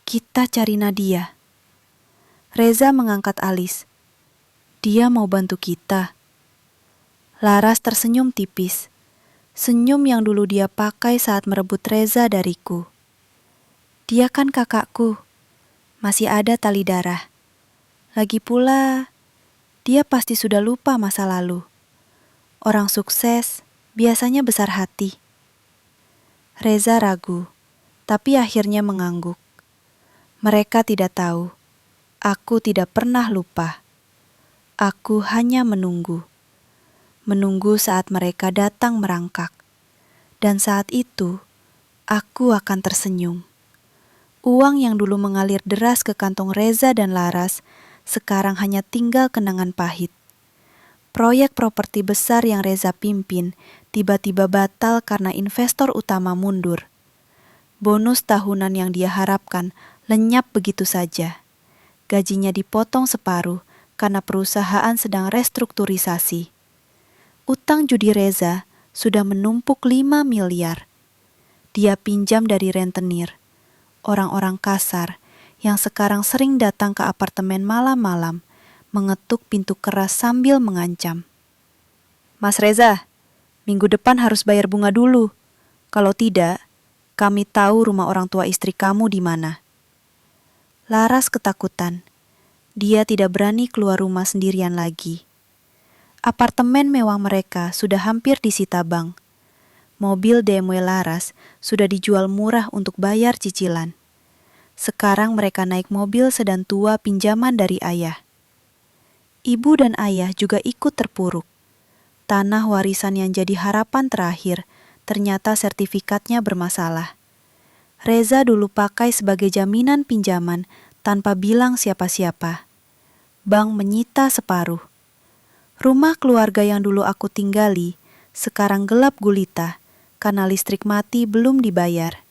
"Kita cari Nadia." Reza mengangkat alis. "Dia mau bantu kita." Laras tersenyum tipis. Senyum yang dulu dia pakai saat merebut Reza dariku. "Dia kan kakakku. Masih ada tali darah. Lagi pula, dia pasti sudah lupa masa lalu. Orang sukses biasanya besar hati." Reza ragu, tapi akhirnya mengangguk. Mereka tidak tahu. Aku tidak pernah lupa. Aku hanya menunggu. Menunggu saat mereka datang merangkak. Dan saat itu, aku akan tersenyum. Uang yang dulu mengalir deras ke kantong Reza dan Laras, sekarang hanya tinggal kenangan pahit. Proyek properti besar yang Reza pimpin tiba-tiba batal karena investor utama mundur. Bonus tahunan yang dia harapkan lenyap begitu saja. Gajinya dipotong separuh karena perusahaan sedang restrukturisasi. Utang judi Reza sudah menumpuk 5 miliar. Dia pinjam dari rentenir, orang-orang kasar yang sekarang sering datang ke apartemen malam-malam, mengetuk pintu keras sambil mengancam. "Mas Reza, minggu depan harus bayar bunga dulu. Kalau tidak, kami tahu rumah orang tua istri kamu di mana." Laras ketakutan. Dia tidak berani keluar rumah sendirian lagi. Apartemen mewah mereka sudah hampir disita bank. Mobil BMW Laras sudah dijual murah untuk bayar cicilan. Sekarang mereka naik mobil sedan tua pinjaman dari ayah. Ibu dan ayah juga ikut terpuruk. Tanah warisan yang jadi harapan terakhir, ternyata sertifikatnya bermasalah. Reza dulu pakai sebagai jaminan pinjaman tanpa bilang siapa-siapa. Bank menyita separuh. Rumah keluarga yang dulu aku tinggali sekarang gelap gulita karena listrik mati belum dibayar.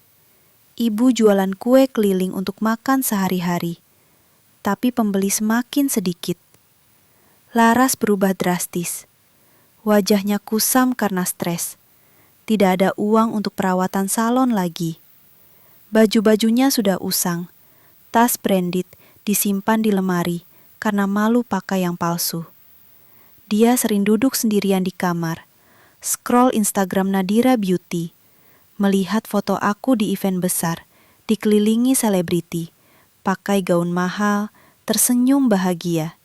Ibu jualan kue keliling untuk makan sehari-hari, tapi pembeli semakin sedikit. Laras berubah drastis. Wajahnya kusam karena stres. Tidak ada uang untuk perawatan salon lagi. Baju-bajunya sudah usang. Tas branded disimpan di lemari karena malu pakai yang palsu. Dia sering duduk sendirian di kamar, scroll Instagram Nadira Beauty, melihat foto aku di event besar, dikelilingi selebriti, pakai gaun mahal, tersenyum bahagia.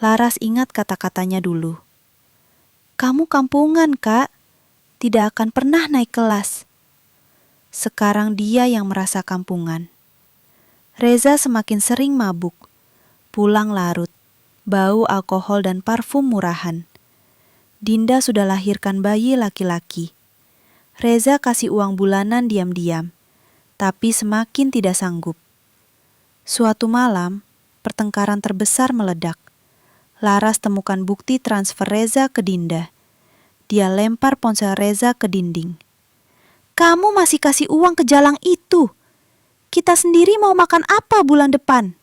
Laras ingat kata-katanya dulu. "Kamu kampungan, Kak. Tidak akan pernah naik kelas." Sekarang dia yang merasa kampungan. Reza semakin sering mabuk, pulang larut, bau alkohol dan parfum murahan. Dinda sudah lahirkan bayi laki-laki. Reza kasih uang bulanan diam-diam, tapi semakin tidak sanggup. Suatu malam, pertengkaran terbesar meledak. Laras temukan bukti transfer Reza ke Dinda. Dia lempar ponsel Reza ke dinding. "Kamu masih kasih uang ke jalang itu? Kita sendiri mau makan apa bulan depan?"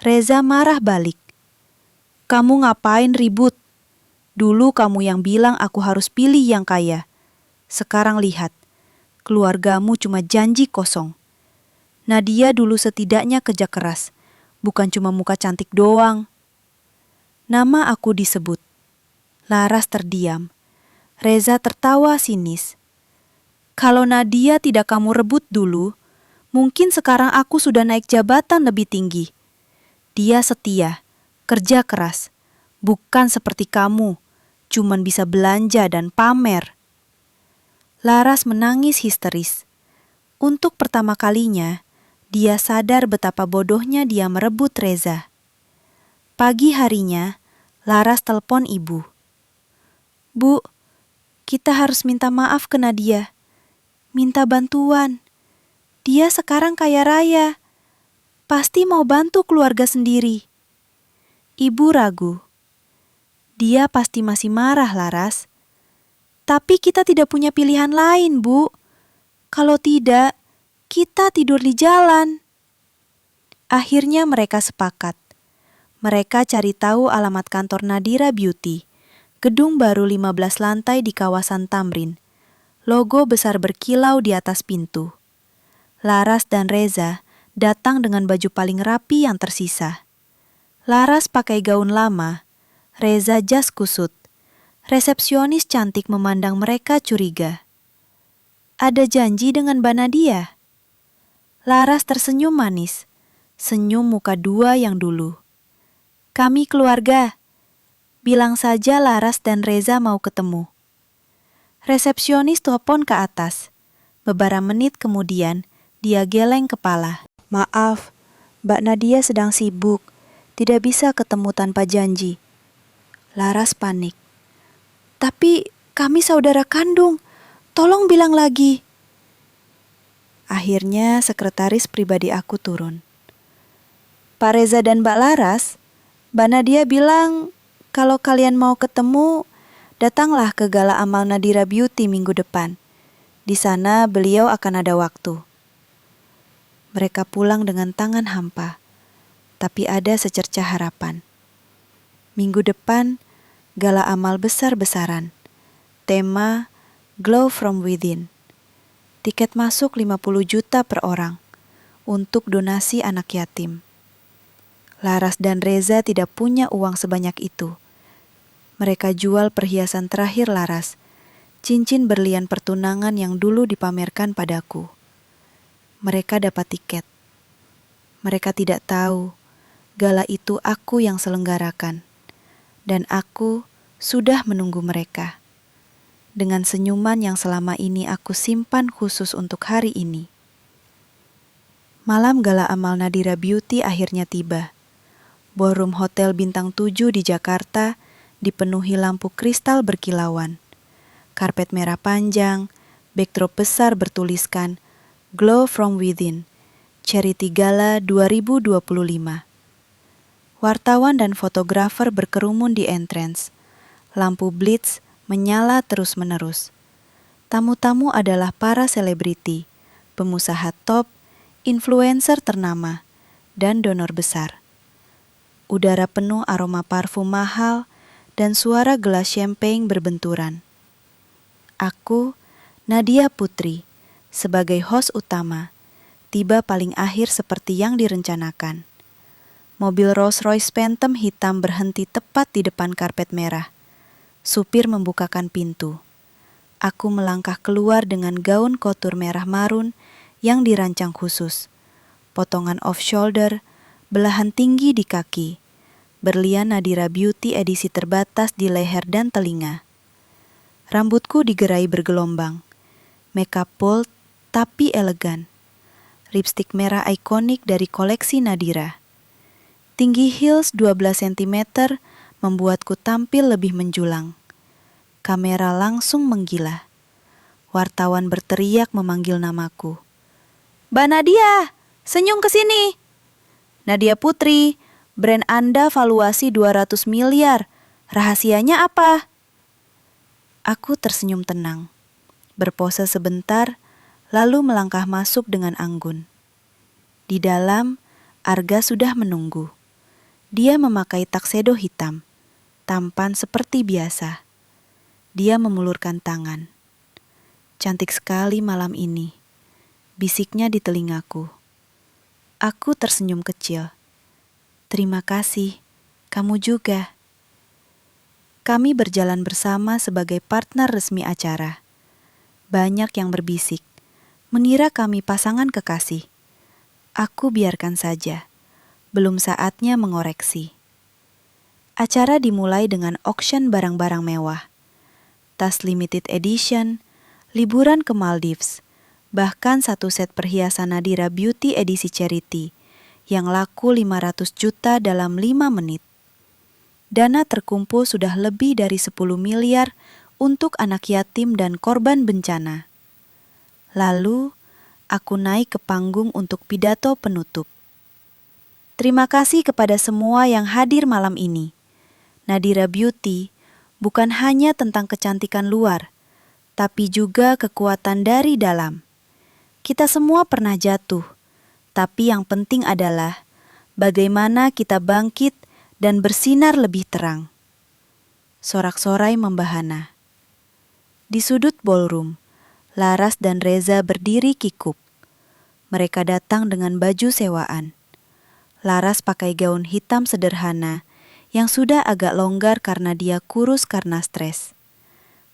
Reza marah balik. "Kamu ngapain ribut? Dulu kamu yang bilang aku harus pilih yang kaya. Sekarang lihat, keluargamu cuma janji kosong. Nadia dulu setidaknya kerja keras, bukan cuma muka cantik doang. Nama aku disebut. Laras terdiam. Reza tertawa sinis. Kalau Nadia tidak kamu rebut dulu, mungkin sekarang aku sudah naik jabatan lebih tinggi. Dia setia, kerja keras, bukan seperti kamu, cuman bisa belanja dan pamer. Laras menangis histeris. Untuk pertama kalinya, dia sadar betapa bodohnya dia merebut Reza. Pagi harinya, Laras telepon ibu. Bu, kita harus minta maaf ke Nadia. Minta bantuan. Dia sekarang kaya raya. Pasti mau bantu keluarga sendiri. Ibu ragu. Dia pasti masih marah, Laras. Tapi kita tidak punya pilihan lain, Bu. Kalau tidak, kita tidur di jalan. Akhirnya mereka sepakat. Mereka cari tahu alamat kantor Nadira Beauty, gedung baru 15 lantai di kawasan Tamrin. Logo besar berkilau di atas pintu. Laras dan Reza datang dengan baju paling rapi yang tersisa. Laras pakai gaun lama, Reza jas kusut. Resepsionis cantik memandang mereka curiga. Ada janji dengan Mbak Nadia? Laras tersenyum manis, senyum muka dua yang dulu. Kami keluarga. Bilang saja Laras dan Reza mau ketemu. Resepsionis telepon ke atas. Beberapa menit kemudian, dia geleng kepala. Maaf, Mbak Nadia sedang sibuk. Tidak bisa ketemu tanpa janji. Laras panik. Tapi kami saudara kandung. Tolong bilang lagi. Akhirnya sekretaris pribadi aku turun. Pak Reza dan Mbak Laras, Mbak Nadia bilang kalau kalian mau ketemu, datanglah ke Gala Amal Nadira Beauty minggu depan. Di sana beliau akan ada waktu. Mereka pulang dengan tangan hampa, tapi ada secercah harapan. Minggu depan, Gala Amal besar-besaran. Tema Glow from Within. Tiket masuk 50 juta per orang untuk donasi anak yatim. Laras dan Reza tidak punya uang sebanyak itu. Mereka jual perhiasan terakhir Laras, cincin berlian pertunangan yang dulu dipamerkan padaku. Mereka dapat tiket. Mereka tidak tahu, gala itu aku yang selenggarakan. Dan aku sudah menunggu mereka. Dengan senyuman yang selama ini aku simpan khusus untuk hari ini. Malam Gala Amal Nadira Beauty akhirnya tiba. Ballroom Hotel Bintang 7 di Jakarta dipenuhi lampu kristal berkilauan. Karpet merah panjang, backdrop besar bertuliskan Glow from Within, Charity Gala 2025. Wartawan dan fotografer berkerumun di entrance. Lampu blitz menyala terus-menerus. Tamu-tamu adalah para selebriti, pengusaha top, influencer ternama, dan donor besar. Udara penuh aroma parfum mahal dan suara gelas champagne berbenturan. Aku, Nadia Putri, sebagai host utama, tiba paling akhir seperti yang direncanakan. Mobil Rolls-Royce Phantom hitam berhenti tepat di depan karpet merah. Supir membukakan pintu. Aku melangkah keluar dengan gaun kotur merah marun yang dirancang khusus. Potongan off-shoulder, belahan tinggi di kaki. Berlian Nadira Beauty edisi terbatas di leher dan telinga. Rambutku digerai bergelombang. Makeup bold tapi elegan. Lipstik merah ikonik dari koleksi Nadira. Tinggi heels 12 cm membuatku tampil lebih menjulang. Kamera langsung menggila. Wartawan berteriak memanggil namaku. Mbak Nadia, senyum ke sini. Nadia Putri, brand Anda valuasi 200 miliar. Rahasianya apa? Aku tersenyum tenang. Berpose sebentar, lalu melangkah masuk dengan anggun. Di dalam, Arga sudah menunggu. Dia memakai tuxedo hitam, tampan seperti biasa. Dia memulurkan tangan. Cantik sekali malam ini, bisiknya di telingaku. Aku tersenyum kecil. Terima kasih, kamu juga. Kami berjalan bersama sebagai partner resmi acara. Banyak yang berbisik, mengira kami pasangan kekasih. Aku biarkan saja, belum saatnya mengoreksi. Acara dimulai dengan auction barang-barang mewah. Tas limited edition, liburan ke Maldives, bahkan satu set perhiasan Nadira Beauty edisi charity yang laku 500 juta dalam 5 menit. Dana terkumpul sudah lebih dari 10 miliar untuk anak yatim dan korban bencana. Lalu, aku naik ke panggung untuk pidato penutup. Terima kasih kepada semua yang hadir malam ini. Nadira Beauty bukan hanya tentang kecantikan luar, tapi juga kekuatan dari dalam. Kita semua pernah jatuh, tapi yang penting adalah bagaimana kita bangkit dan bersinar lebih terang. Sorak-sorai membahana. Di sudut ballroom, Laras dan Reza berdiri kikuk. Mereka datang dengan baju sewaan. Laras pakai gaun hitam sederhana yang sudah agak longgar karena dia kurus karena stres.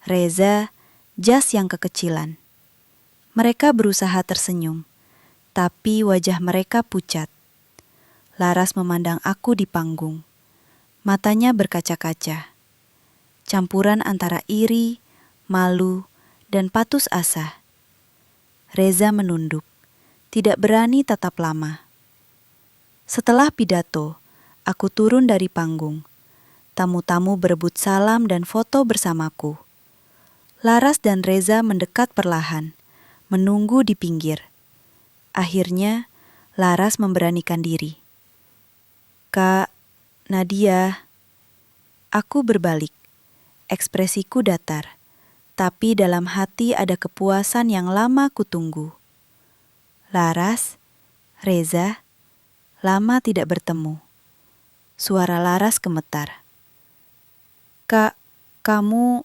Reza, jas yang kekecilan. Mereka berusaha tersenyum, tapi wajah mereka pucat. Laras memandang aku di panggung. Matanya berkaca-kaca. Campuran antara iri, malu, dan patus asa. Reza menunduk, tidak berani tatap lama. Setelah pidato, aku turun dari panggung. Tamu-tamu berebut salam dan foto bersamaku. Laras dan Reza mendekat perlahan, menunggu di pinggir. Akhirnya, Laras memberanikan diri. Kak, Nadia. Aku berbalik. Ekspresiku datar, tapi dalam hati ada kepuasan yang lama kutunggu. Laras, Reza, lama tidak bertemu. Suara Laras gemetar. Kak, kamu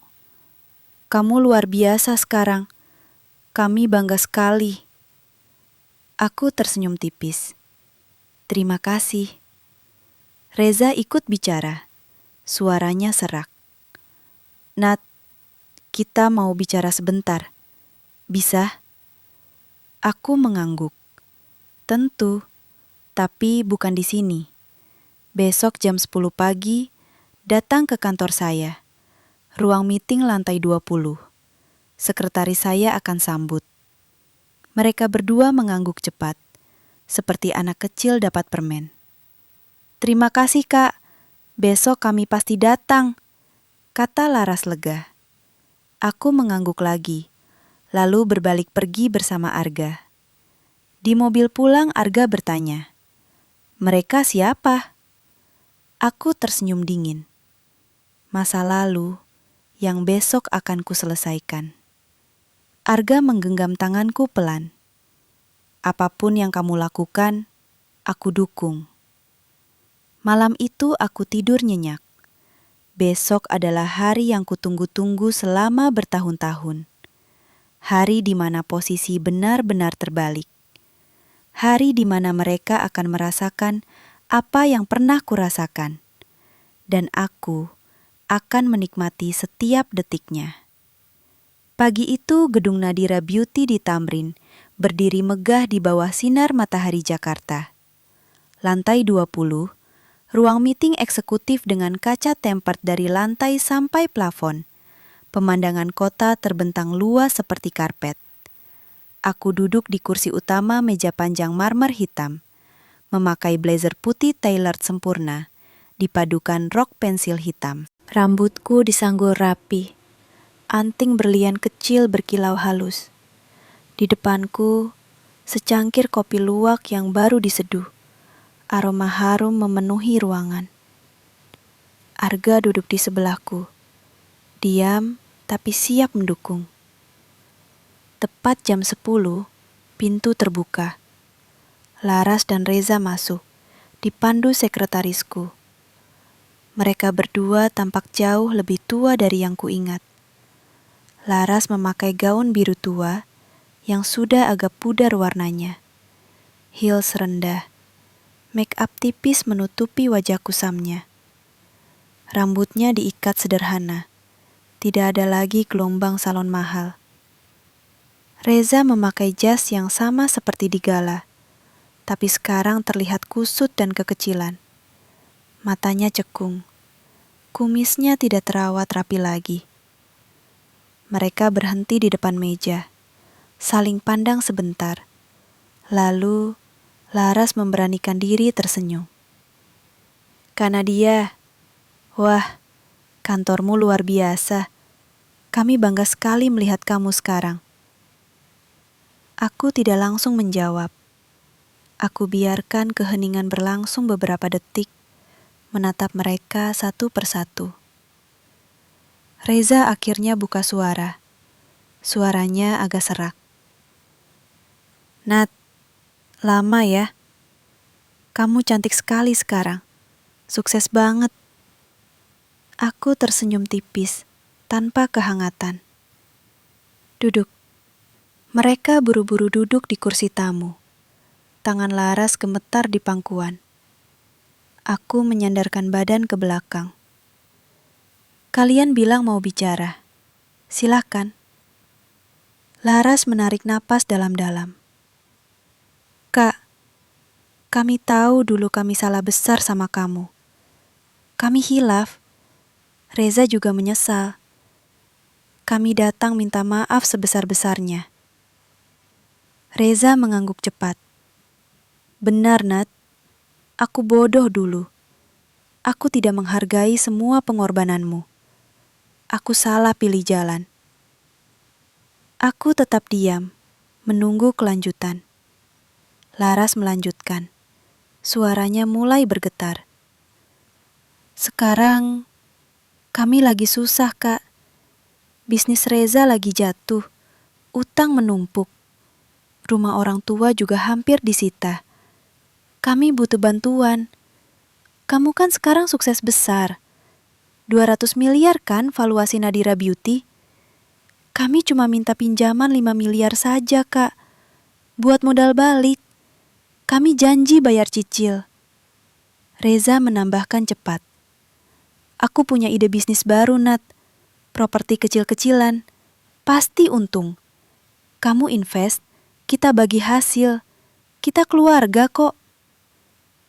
luar biasa sekarang. Kami bangga sekali. Aku tersenyum tipis. Terima kasih. Reza ikut bicara. Suaranya serak. Nat, kita mau bicara sebentar. Bisa? Aku mengangguk. Tentu, tapi bukan di sini. Besok jam 10 pagi, datang ke kantor saya. Ruang meeting lantai 20. Sekretaris saya akan sambut. Mereka berdua mengangguk cepat, seperti anak kecil dapat permen. Terima kasih, Kak. Besok kami pasti datang, kata Laras lega. Aku mengangguk lagi, lalu berbalik pergi bersama Arga. Di mobil pulang Arga bertanya, mereka siapa? Aku tersenyum dingin. Masa lalu yang besok akan kuselesaikan. Arga menggenggam tanganku pelan. Apapun yang kamu lakukan, aku dukung. Malam itu aku tidur nyenyak. Besok adalah hari yang kutunggu-tunggu selama bertahun-tahun. Hari di mana posisi benar-benar terbalik. Hari di mana mereka akan merasakan apa yang pernah kurasakan. Dan aku akan menikmati setiap detiknya. Pagi itu gedung Nadira Beauty di Tamrin berdiri megah di bawah sinar matahari Jakarta. Lantai 20, ruang meeting eksekutif dengan kaca tempered dari lantai sampai plafon. Pemandangan kota terbentang luas seperti karpet. Aku duduk di kursi utama meja panjang marmer hitam, memakai blazer putih tailored sempurna, dipadukan rok pensil hitam. Rambutku disanggul rapi, anting berlian kecil berkilau halus. Di depanku, secangkir kopi luwak yang baru diseduh. Aroma harum memenuhi ruangan. Arga duduk di sebelahku, diam tapi siap mendukung. Tepat jam 10, pintu terbuka. Laras dan Reza masuk, dipandu sekretarisku. Mereka berdua tampak jauh lebih tua dari yang kuingat. Laras memakai gaun biru tua yang sudah agak pudar warnanya. Heels rendah Make up tipis menutupi wajah kusamnya. Rambutnya diikat sederhana. Tidak ada lagi gelombang salon mahal. Reza memakai jas yang sama seperti di gala, tapi sekarang terlihat kusut dan kekecilan. Matanya cekung. Kumisnya tidak terawat rapi lagi. Mereka berhenti di depan meja, saling pandang sebentar. Lalu, Laras memberanikan diri tersenyum. Kanadia, wah, kantormu luar biasa. Kami bangga sekali melihat kamu sekarang. Aku tidak langsung menjawab. Aku biarkan keheningan berlangsung beberapa detik, menatap mereka satu persatu. Reza akhirnya buka suara. Suaranya agak serak. Nat, lama ya. Kamu cantik sekali sekarang. Sukses banget. Aku tersenyum tipis, tanpa kehangatan. Duduk. Mereka buru-buru duduk di kursi tamu. Tangan Laras gemetar di pangkuan. Aku menyandarkan badan ke belakang. Kalian bilang mau bicara. Silakan. Laras menarik napas dalam-dalam. Kak, kami tahu dulu kami salah besar sama kamu. Kami hilaf. Reza juga menyesal. Kami datang minta maaf sebesar-besarnya. Reza mengangguk cepat. Benar, Nat. Aku bodoh dulu. Aku tidak menghargai semua pengorbananmu. Aku salah pilih jalan. Aku tetap diam, menunggu kelanjutan. Laras melanjutkan. Suaranya mulai bergetar. Sekarang, kami lagi susah, Kak. Bisnis Reza lagi jatuh. Utang menumpuk. Rumah orang tua juga hampir disita. Kami butuh bantuan. Kamu kan sekarang sukses besar. 200 miliar kan valuasi Nadira Beauty? Kami cuma minta pinjaman 5 miliar saja, Kak. Buat modal balik. Kami janji bayar cicil. Reza menambahkan cepat. Aku punya ide bisnis baru, Nat. Properti kecil-kecilan. Pasti untung. Kamu invest, kita bagi hasil. Kita keluarga kok.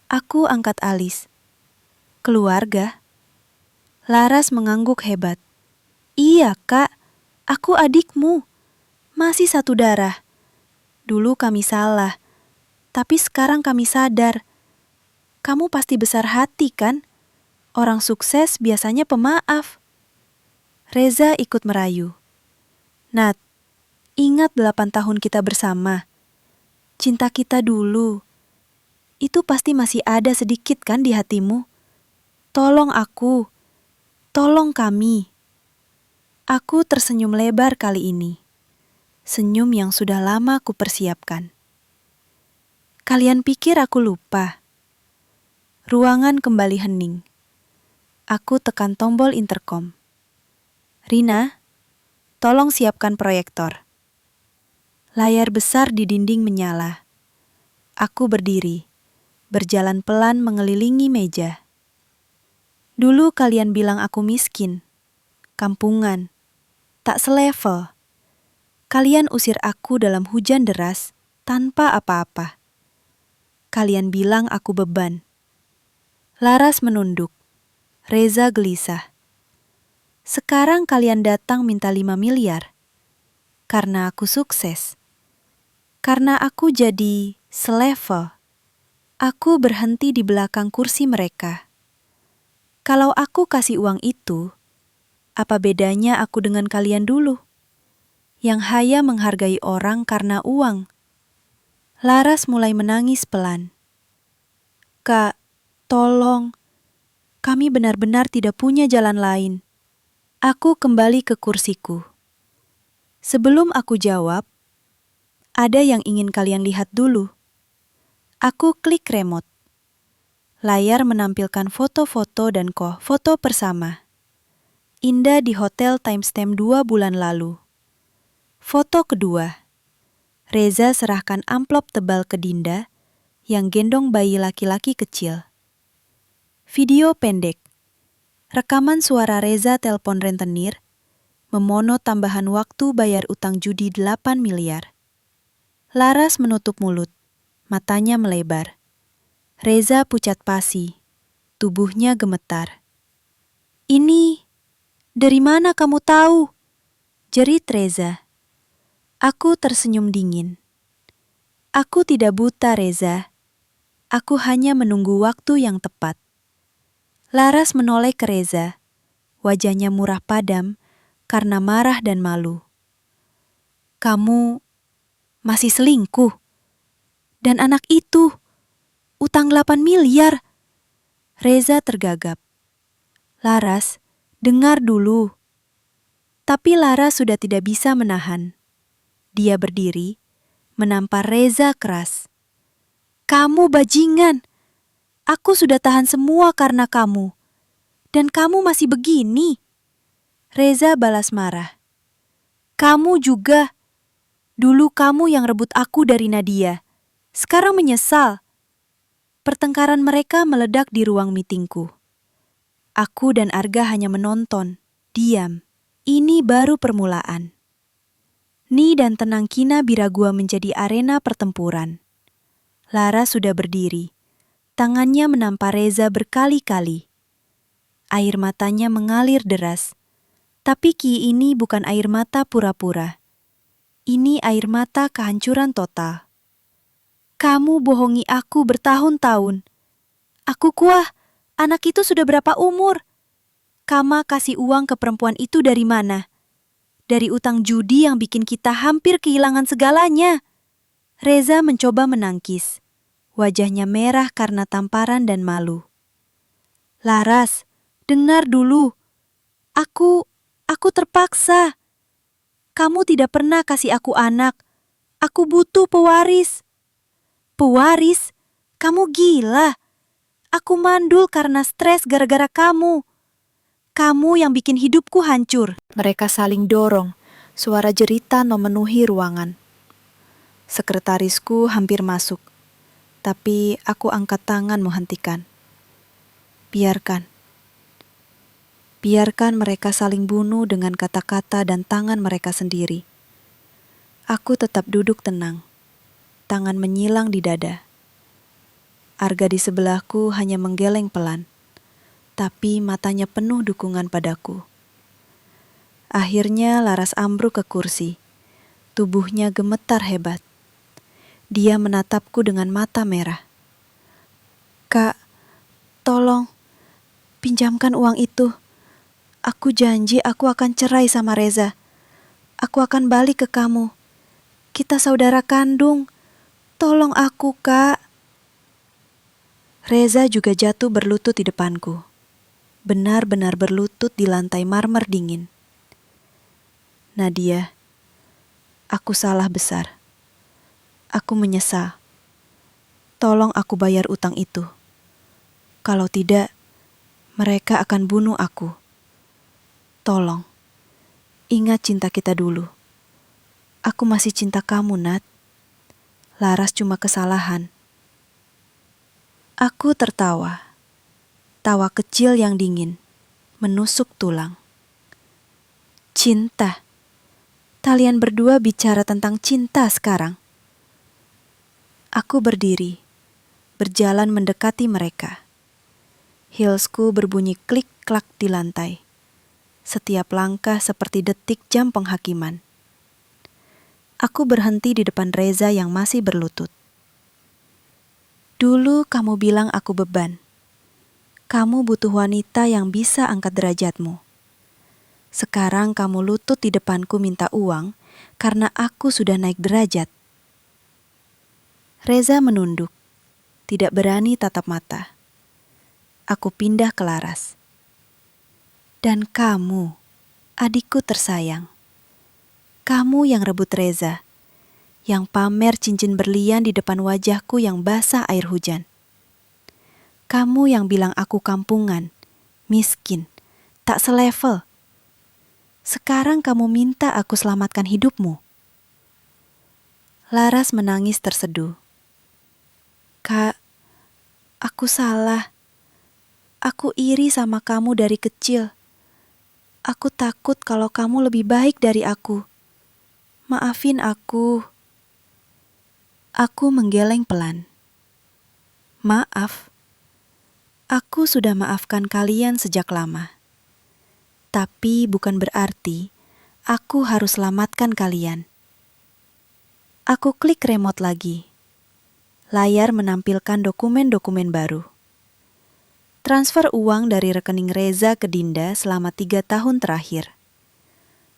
Aku angkat alis. Keluarga? Laras mengangguk hebat. Iya, Kak. Aku adikmu. Masih satu darah. Dulu kami salah. Tapi sekarang kami sadar. Kamu pasti besar hati, kan? Orang sukses biasanya pemaaf. Reza ikut merayu. Nat, ingat 8 tahun kita bersama. Cinta kita dulu. Itu pasti masih ada sedikit kan di hatimu? Tolong aku. Tolong kami. Aku tersenyum lebar kali ini. Senyum yang sudah lama kupersiapkan. Kalian pikir aku lupa? Ruangan kembali hening. Aku tekan tombol interkom. Rina, tolong siapkan proyektor. Layar besar di dinding menyala. Aku berdiri, berjalan pelan mengelilingi meja. Dulu kalian bilang aku miskin, kampungan, tak selevel. Kalian usir aku dalam hujan deras, tanpa apa-apa. Kalian bilang aku beban. Laras menunduk. Reza gelisah. Sekarang kalian datang minta 5 miliar. Karena aku sukses. Karena aku jadi selevel. Aku berhenti di belakang kursi mereka. Kalau aku kasih uang itu, apa bedanya aku dengan kalian dulu? Yang hanya menghargai orang karena uang. Laras mulai menangis pelan. Kak, tolong. Kami benar-benar tidak punya jalan lain. Aku kembali ke kursiku. Sebelum aku jawab, ada yang ingin kalian lihat dulu. Aku klik remote. Layar menampilkan foto-foto dan foto bersama. Indah di Hotel Timestamp 2 bulan lalu. Foto kedua. Reza serahkan amplop tebal ke Dinda, yang gendong bayi laki-laki kecil. Video pendek. Rekaman suara Reza telepon rentenir, memono tambahan waktu bayar utang judi 8 miliar. Laras menutup mulut, matanya melebar. Reza pucat pasi, tubuhnya gemetar. "Ini, dari mana kamu tahu?" jerit Reza. Aku tersenyum dingin. "Aku tidak buta, Reza. Aku hanya menunggu waktu yang tepat." Laras menoleh ke Reza. Wajahnya murah padam karena marah dan malu. "Kamu masih selingkuh? Dan anak itu, utang 8 miliar. Reza tergagap. "Laras, dengar dulu." Tapi Laras sudah tidak bisa menahan. Dia berdiri, menampar Reza keras. "Kamu bajingan! Aku sudah tahan semua karena kamu. Dan kamu masih begini." Reza balas marah. "Kamu juga. Dulu kamu yang rebut aku dari Nadia. Sekarang menyesal." Pertengkaran mereka meledak di ruang meetingku. Aku dan Arga hanya menonton, diam. Ini baru permulaan. Ni dan Tenang Kina Biragua menjadi arena pertempuran. Lara sudah berdiri. Tangannya menampar Reza berkali-kali. Air matanya mengalir deras. Tapi ini bukan air mata pura-pura. Ini air mata kehancuran total. "Kamu bohongi aku bertahun-tahun. Aku kuah, anak itu sudah berapa umur? Kamu kasih uang ke perempuan itu dari mana? Dari utang judi yang bikin kita hampir kehilangan segalanya." Reza mencoba menangkis. Wajahnya merah karena tamparan dan malu. "Laras, dengar dulu. Aku terpaksa. Kamu tidak pernah kasih aku anak. Aku butuh pewaris." "Pewaris? Kamu gila. Aku mandul karena stres gara-gara kamu. Kamu yang bikin hidupku hancur." Mereka saling dorong. Suara jeritan memenuhi ruangan. Sekretarisku hampir masuk. Tapi aku angkat tangan menghentikan. Biarkan mereka saling bunuh dengan kata-kata dan tangan mereka sendiri. Aku tetap duduk tenang, tangan menyilang di dada. Arga di sebelahku hanya menggeleng pelan, tapi matanya penuh dukungan padaku. Akhirnya Laras ambruk ke kursi, tubuhnya gemetar hebat. Dia menatapku dengan mata merah. "Kak, tolong, pinjamkan uang itu. Aku janji aku akan cerai sama Reza. Aku akan balik ke kamu. Kita saudara kandung. Tolong aku, Kak." Reza juga jatuh berlutut di depanku. Benar-benar berlutut di lantai marmer dingin. "Nadia, aku salah besar. Aku menyesal. Tolong aku bayar utang itu. Kalau tidak, mereka akan bunuh aku. Tolong, ingat cinta kita dulu. Aku masih cinta kamu, Nat. Laras cuma kesalahan." Aku tertawa. Tawa kecil yang dingin, menusuk tulang. Cinta. Kalian berdua bicara tentang cinta sekarang. Aku berdiri, berjalan mendekati mereka. Heelsku berbunyi klik-klak di lantai. Setiap langkah seperti detik jam penghakiman. Aku berhenti di depan Reza yang masih berlutut. "Dulu kamu bilang aku beban. Kamu butuh wanita yang bisa angkat derajatmu. Sekarang kamu lutut di depanku minta uang karena aku sudah naik derajat." Reza menunduk, tidak berani tatap mata. Aku pindah ke Laras. "Dan kamu, adikku tersayang. Kamu yang rebut Reza, yang pamer cincin berlian di depan wajahku yang basah air hujan. Kamu yang bilang aku kampungan, miskin, tak selevel. Sekarang kamu minta aku selamatkan hidupmu." Laras menangis terseduh. Kak, aku salah. Aku iri sama kamu dari kecil. Aku takut kalau kamu lebih baik dari aku. Maafin aku. Aku menggeleng pelan. Maaf. Aku sudah maafkan kalian sejak lama. Tapi bukan berarti aku harus selamatkan kalian. Aku klik remote lagi. Layar menampilkan dokumen-dokumen baru. Transfer uang dari rekening Reza ke Dinda selama 3 tahun terakhir.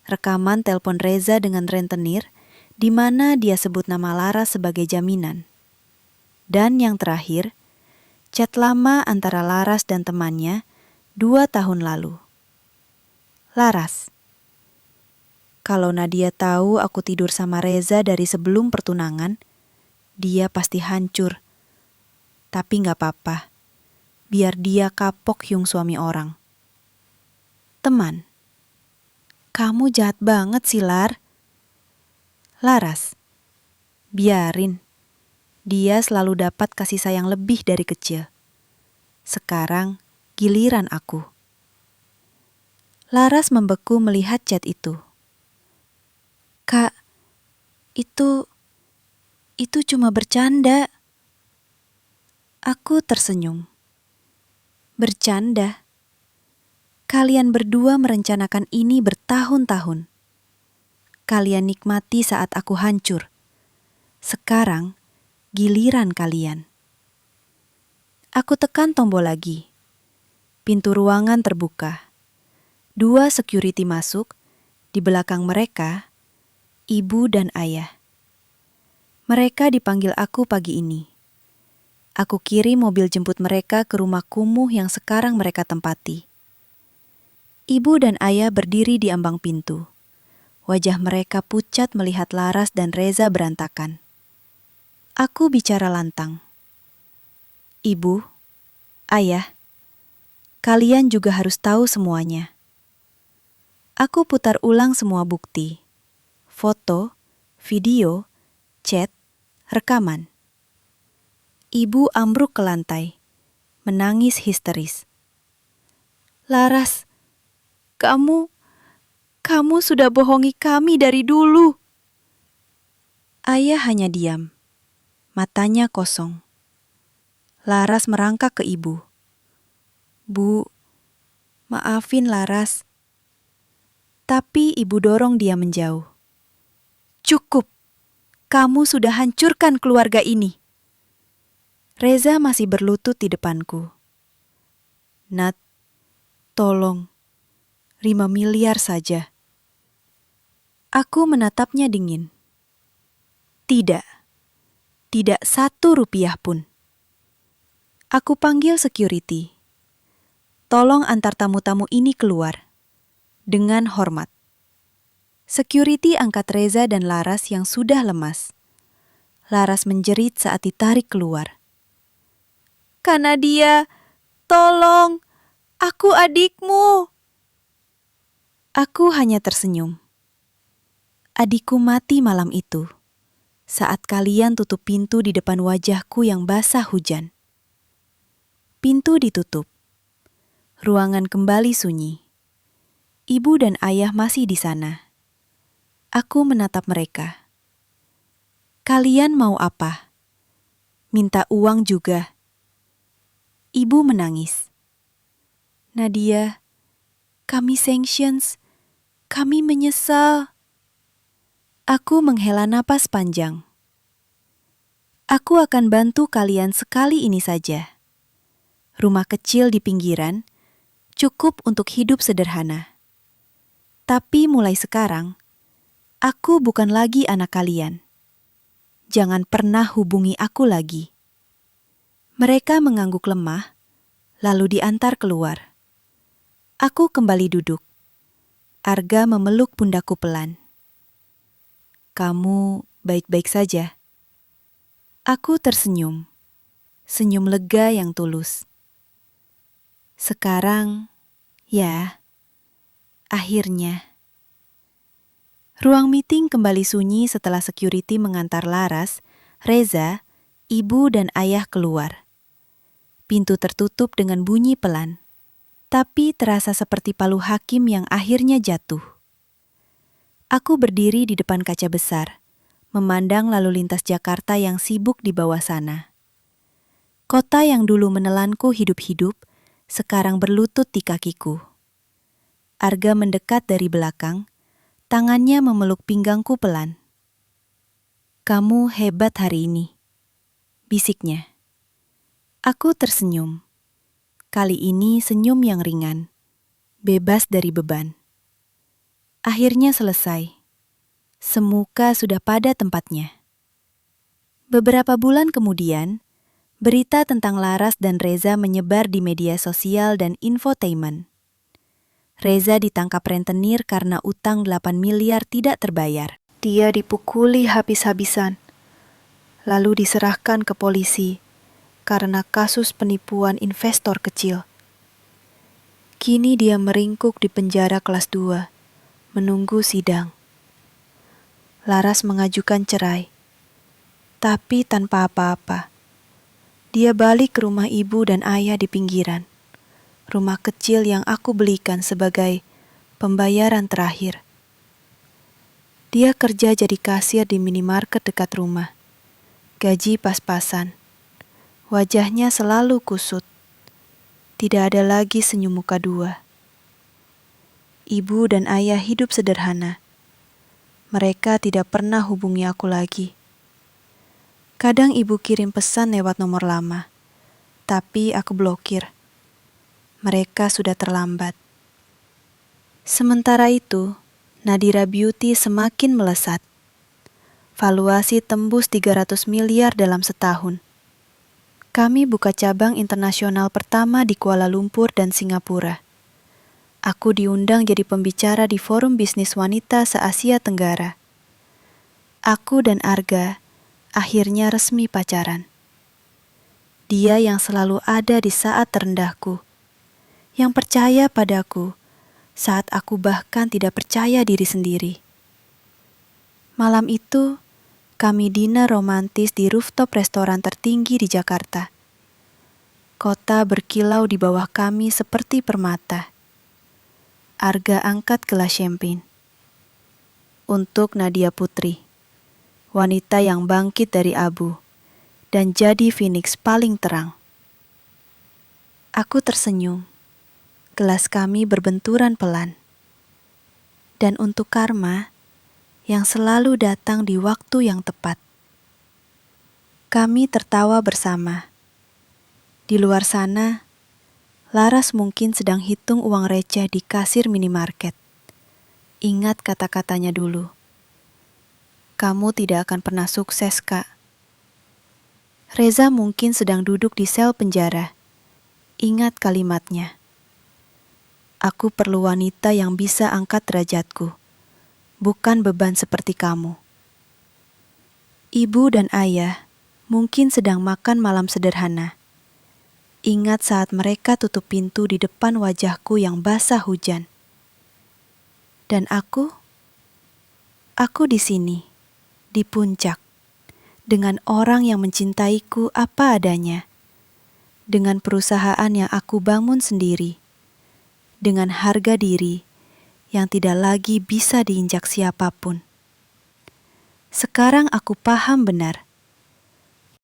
Rekaman telepon Reza dengan rentenir, di mana dia sebut nama Laras sebagai jaminan. Dan yang terakhir, chat lama antara Laras dan temannya 2 tahun lalu. Laras, kalau Nadia tahu aku tidur sama Reza dari sebelum pertunangan, dia pasti hancur. Tapi gak apa-apa. Biar dia kapok Hyung suami orang. Teman, kamu jahat banget sih, Lar. Laras, biarin. Dia selalu dapat kasih sayang lebih dari kecil. Sekarang giliran aku. Laras membeku melihat chat itu. Kak, itu cuma bercanda. Aku tersenyum. Bercanda? Kalian berdua merencanakan ini bertahun-tahun. Kalian nikmati saat aku hancur. Sekarang, giliran kalian. Aku tekan tombol lagi. Pintu ruangan terbuka. 2 security masuk. Di belakang mereka, ibu dan ayah. Mereka dipanggil aku pagi ini. Aku kirim mobil jemput mereka ke rumah kumuh yang sekarang mereka tempati. Ibu dan ayah berdiri di ambang pintu. Wajah mereka pucat melihat Laras dan Reza berantakan. Aku bicara lantang. Ibu, ayah, kalian juga harus tahu semuanya. Aku putar ulang semua bukti. Foto, video, chat, rekaman. Ibu ambruk ke lantai, menangis histeris. Laras, kamu sudah bohongi kami dari dulu. Ayah hanya diam, matanya kosong. Laras merangkak ke ibu. Bu, maafin Laras. Tapi ibu dorong dia menjauh. Cukup, kamu sudah hancurkan keluarga ini. Reza masih berlutut di depanku. Nat, tolong, 5 miliar saja. Aku menatapnya dingin. Tidak 1 rupiah pun. Aku panggil security. Tolong antar tamu-tamu ini keluar. Dengan hormat. Security angkat Reza dan Laras yang sudah lemas. Laras menjerit saat ditarik keluar. Kak Nadia, tolong, aku adikmu. Aku hanya tersenyum. Adikku mati malam itu, saat kalian tutup pintu di depan wajahku yang basah hujan. Pintu ditutup. Ruangan kembali sunyi. Ibu dan ayah masih di sana. Aku menatap mereka. Kalian mau apa? Minta uang juga. Ibu menangis. Nadia, kami sanctions. Kami menyesal. Aku menghela napas panjang. Aku akan bantu kalian sekali ini saja. Rumah kecil di pinggiran, cukup untuk hidup sederhana. Tapi mulai sekarang, aku bukan lagi anak kalian. Jangan pernah hubungi aku lagi. Mereka mengangguk lemah, lalu diantar keluar. Aku kembali duduk. Arga memeluk pundakku pelan. Kamu baik-baik saja. Aku tersenyum. Senyum lega yang tulus. Sekarang, ya, akhirnya. Ruang meeting kembali sunyi setelah security mengantar Laras, Reza, Ibu dan ayah keluar. Pintu tertutup dengan bunyi pelan, tapi terasa seperti palu hakim yang akhirnya jatuh. Aku berdiri di depan kaca besar, memandang lalu lintas Jakarta yang sibuk di bawah sana. Kota yang dulu menelanku hidup-hidup, sekarang berlutut di kakiku. Arga mendekat dari belakang, tangannya memeluk pinggangku pelan. "Kamu hebat hari ini," bisiknya. Aku tersenyum. Kali ini senyum yang ringan, bebas dari beban. Akhirnya selesai. Semuka sudah pada tempatnya. Beberapa bulan kemudian, berita tentang Laras dan Reza menyebar di media sosial dan infotainment. Reza ditangkap rentenir karena utang 8 miliar tidak terbayar. Dia dipukuli habis-habisan, lalu diserahkan ke polisi karena kasus penipuan investor kecil. Kini dia meringkuk di penjara kelas 2, menunggu sidang. Laras mengajukan cerai, tapi tanpa apa-apa. Dia balik ke rumah ibu dan ayah di pinggiran, rumah kecil yang aku belikan sebagai pembayaran terakhir. Dia kerja jadi kasir di minimarket dekat rumah. Gaji pas-pasan. Wajahnya selalu kusut. Tidak ada lagi senyum muka dua. Ibu dan ayah hidup sederhana. Mereka tidak pernah hubungi aku lagi. Kadang ibu kirim pesan lewat nomor lama, tapi aku blokir. Mereka sudah terlambat. Sementara itu, Nadira Beauty semakin melesat. Valuasi tembus 300 miliar dalam setahun. Kami buka cabang internasional pertama di Kuala Lumpur dan Singapura. Aku diundang jadi pembicara di Forum Bisnis Wanita se-Asia Tenggara. Aku dan Arga akhirnya resmi pacaran. Dia yang selalu ada di saat terendahku, yang percaya padaku saat aku bahkan tidak percaya diri sendiri. Malam itu, kami dinner romantis di rooftop restoran tertinggi di Jakarta. Kota berkilau di bawah kami seperti permata. Arga angkat gelas champagne. Untuk Nadia Putri, wanita yang bangkit dari abu dan jadi phoenix paling terang. Aku tersenyum. Gelas kami berbenturan pelan. Dan untuk Karma, yang selalu datang di waktu yang tepat. Kami tertawa bersama. Di luar sana, Laras mungkin sedang hitung uang receh di kasir minimarket. Ingat kata-katanya dulu. "Kamu tidak akan pernah sukses, Kak." Reza mungkin sedang duduk di sel penjara. Ingat kalimatnya. "Aku perlu wanita yang bisa angkat derajatku, bukan beban seperti kamu." Ibu dan ayah mungkin sedang makan malam sederhana. Ingat saat mereka tutup pintu di depan wajahku yang basah hujan. Dan aku di sini, di puncak, dengan orang yang mencintaiku apa adanya, dengan perusahaan yang aku bangun sendiri, dengan harga diri yang tidak lagi bisa diinjak siapapun. Sekarang aku paham benar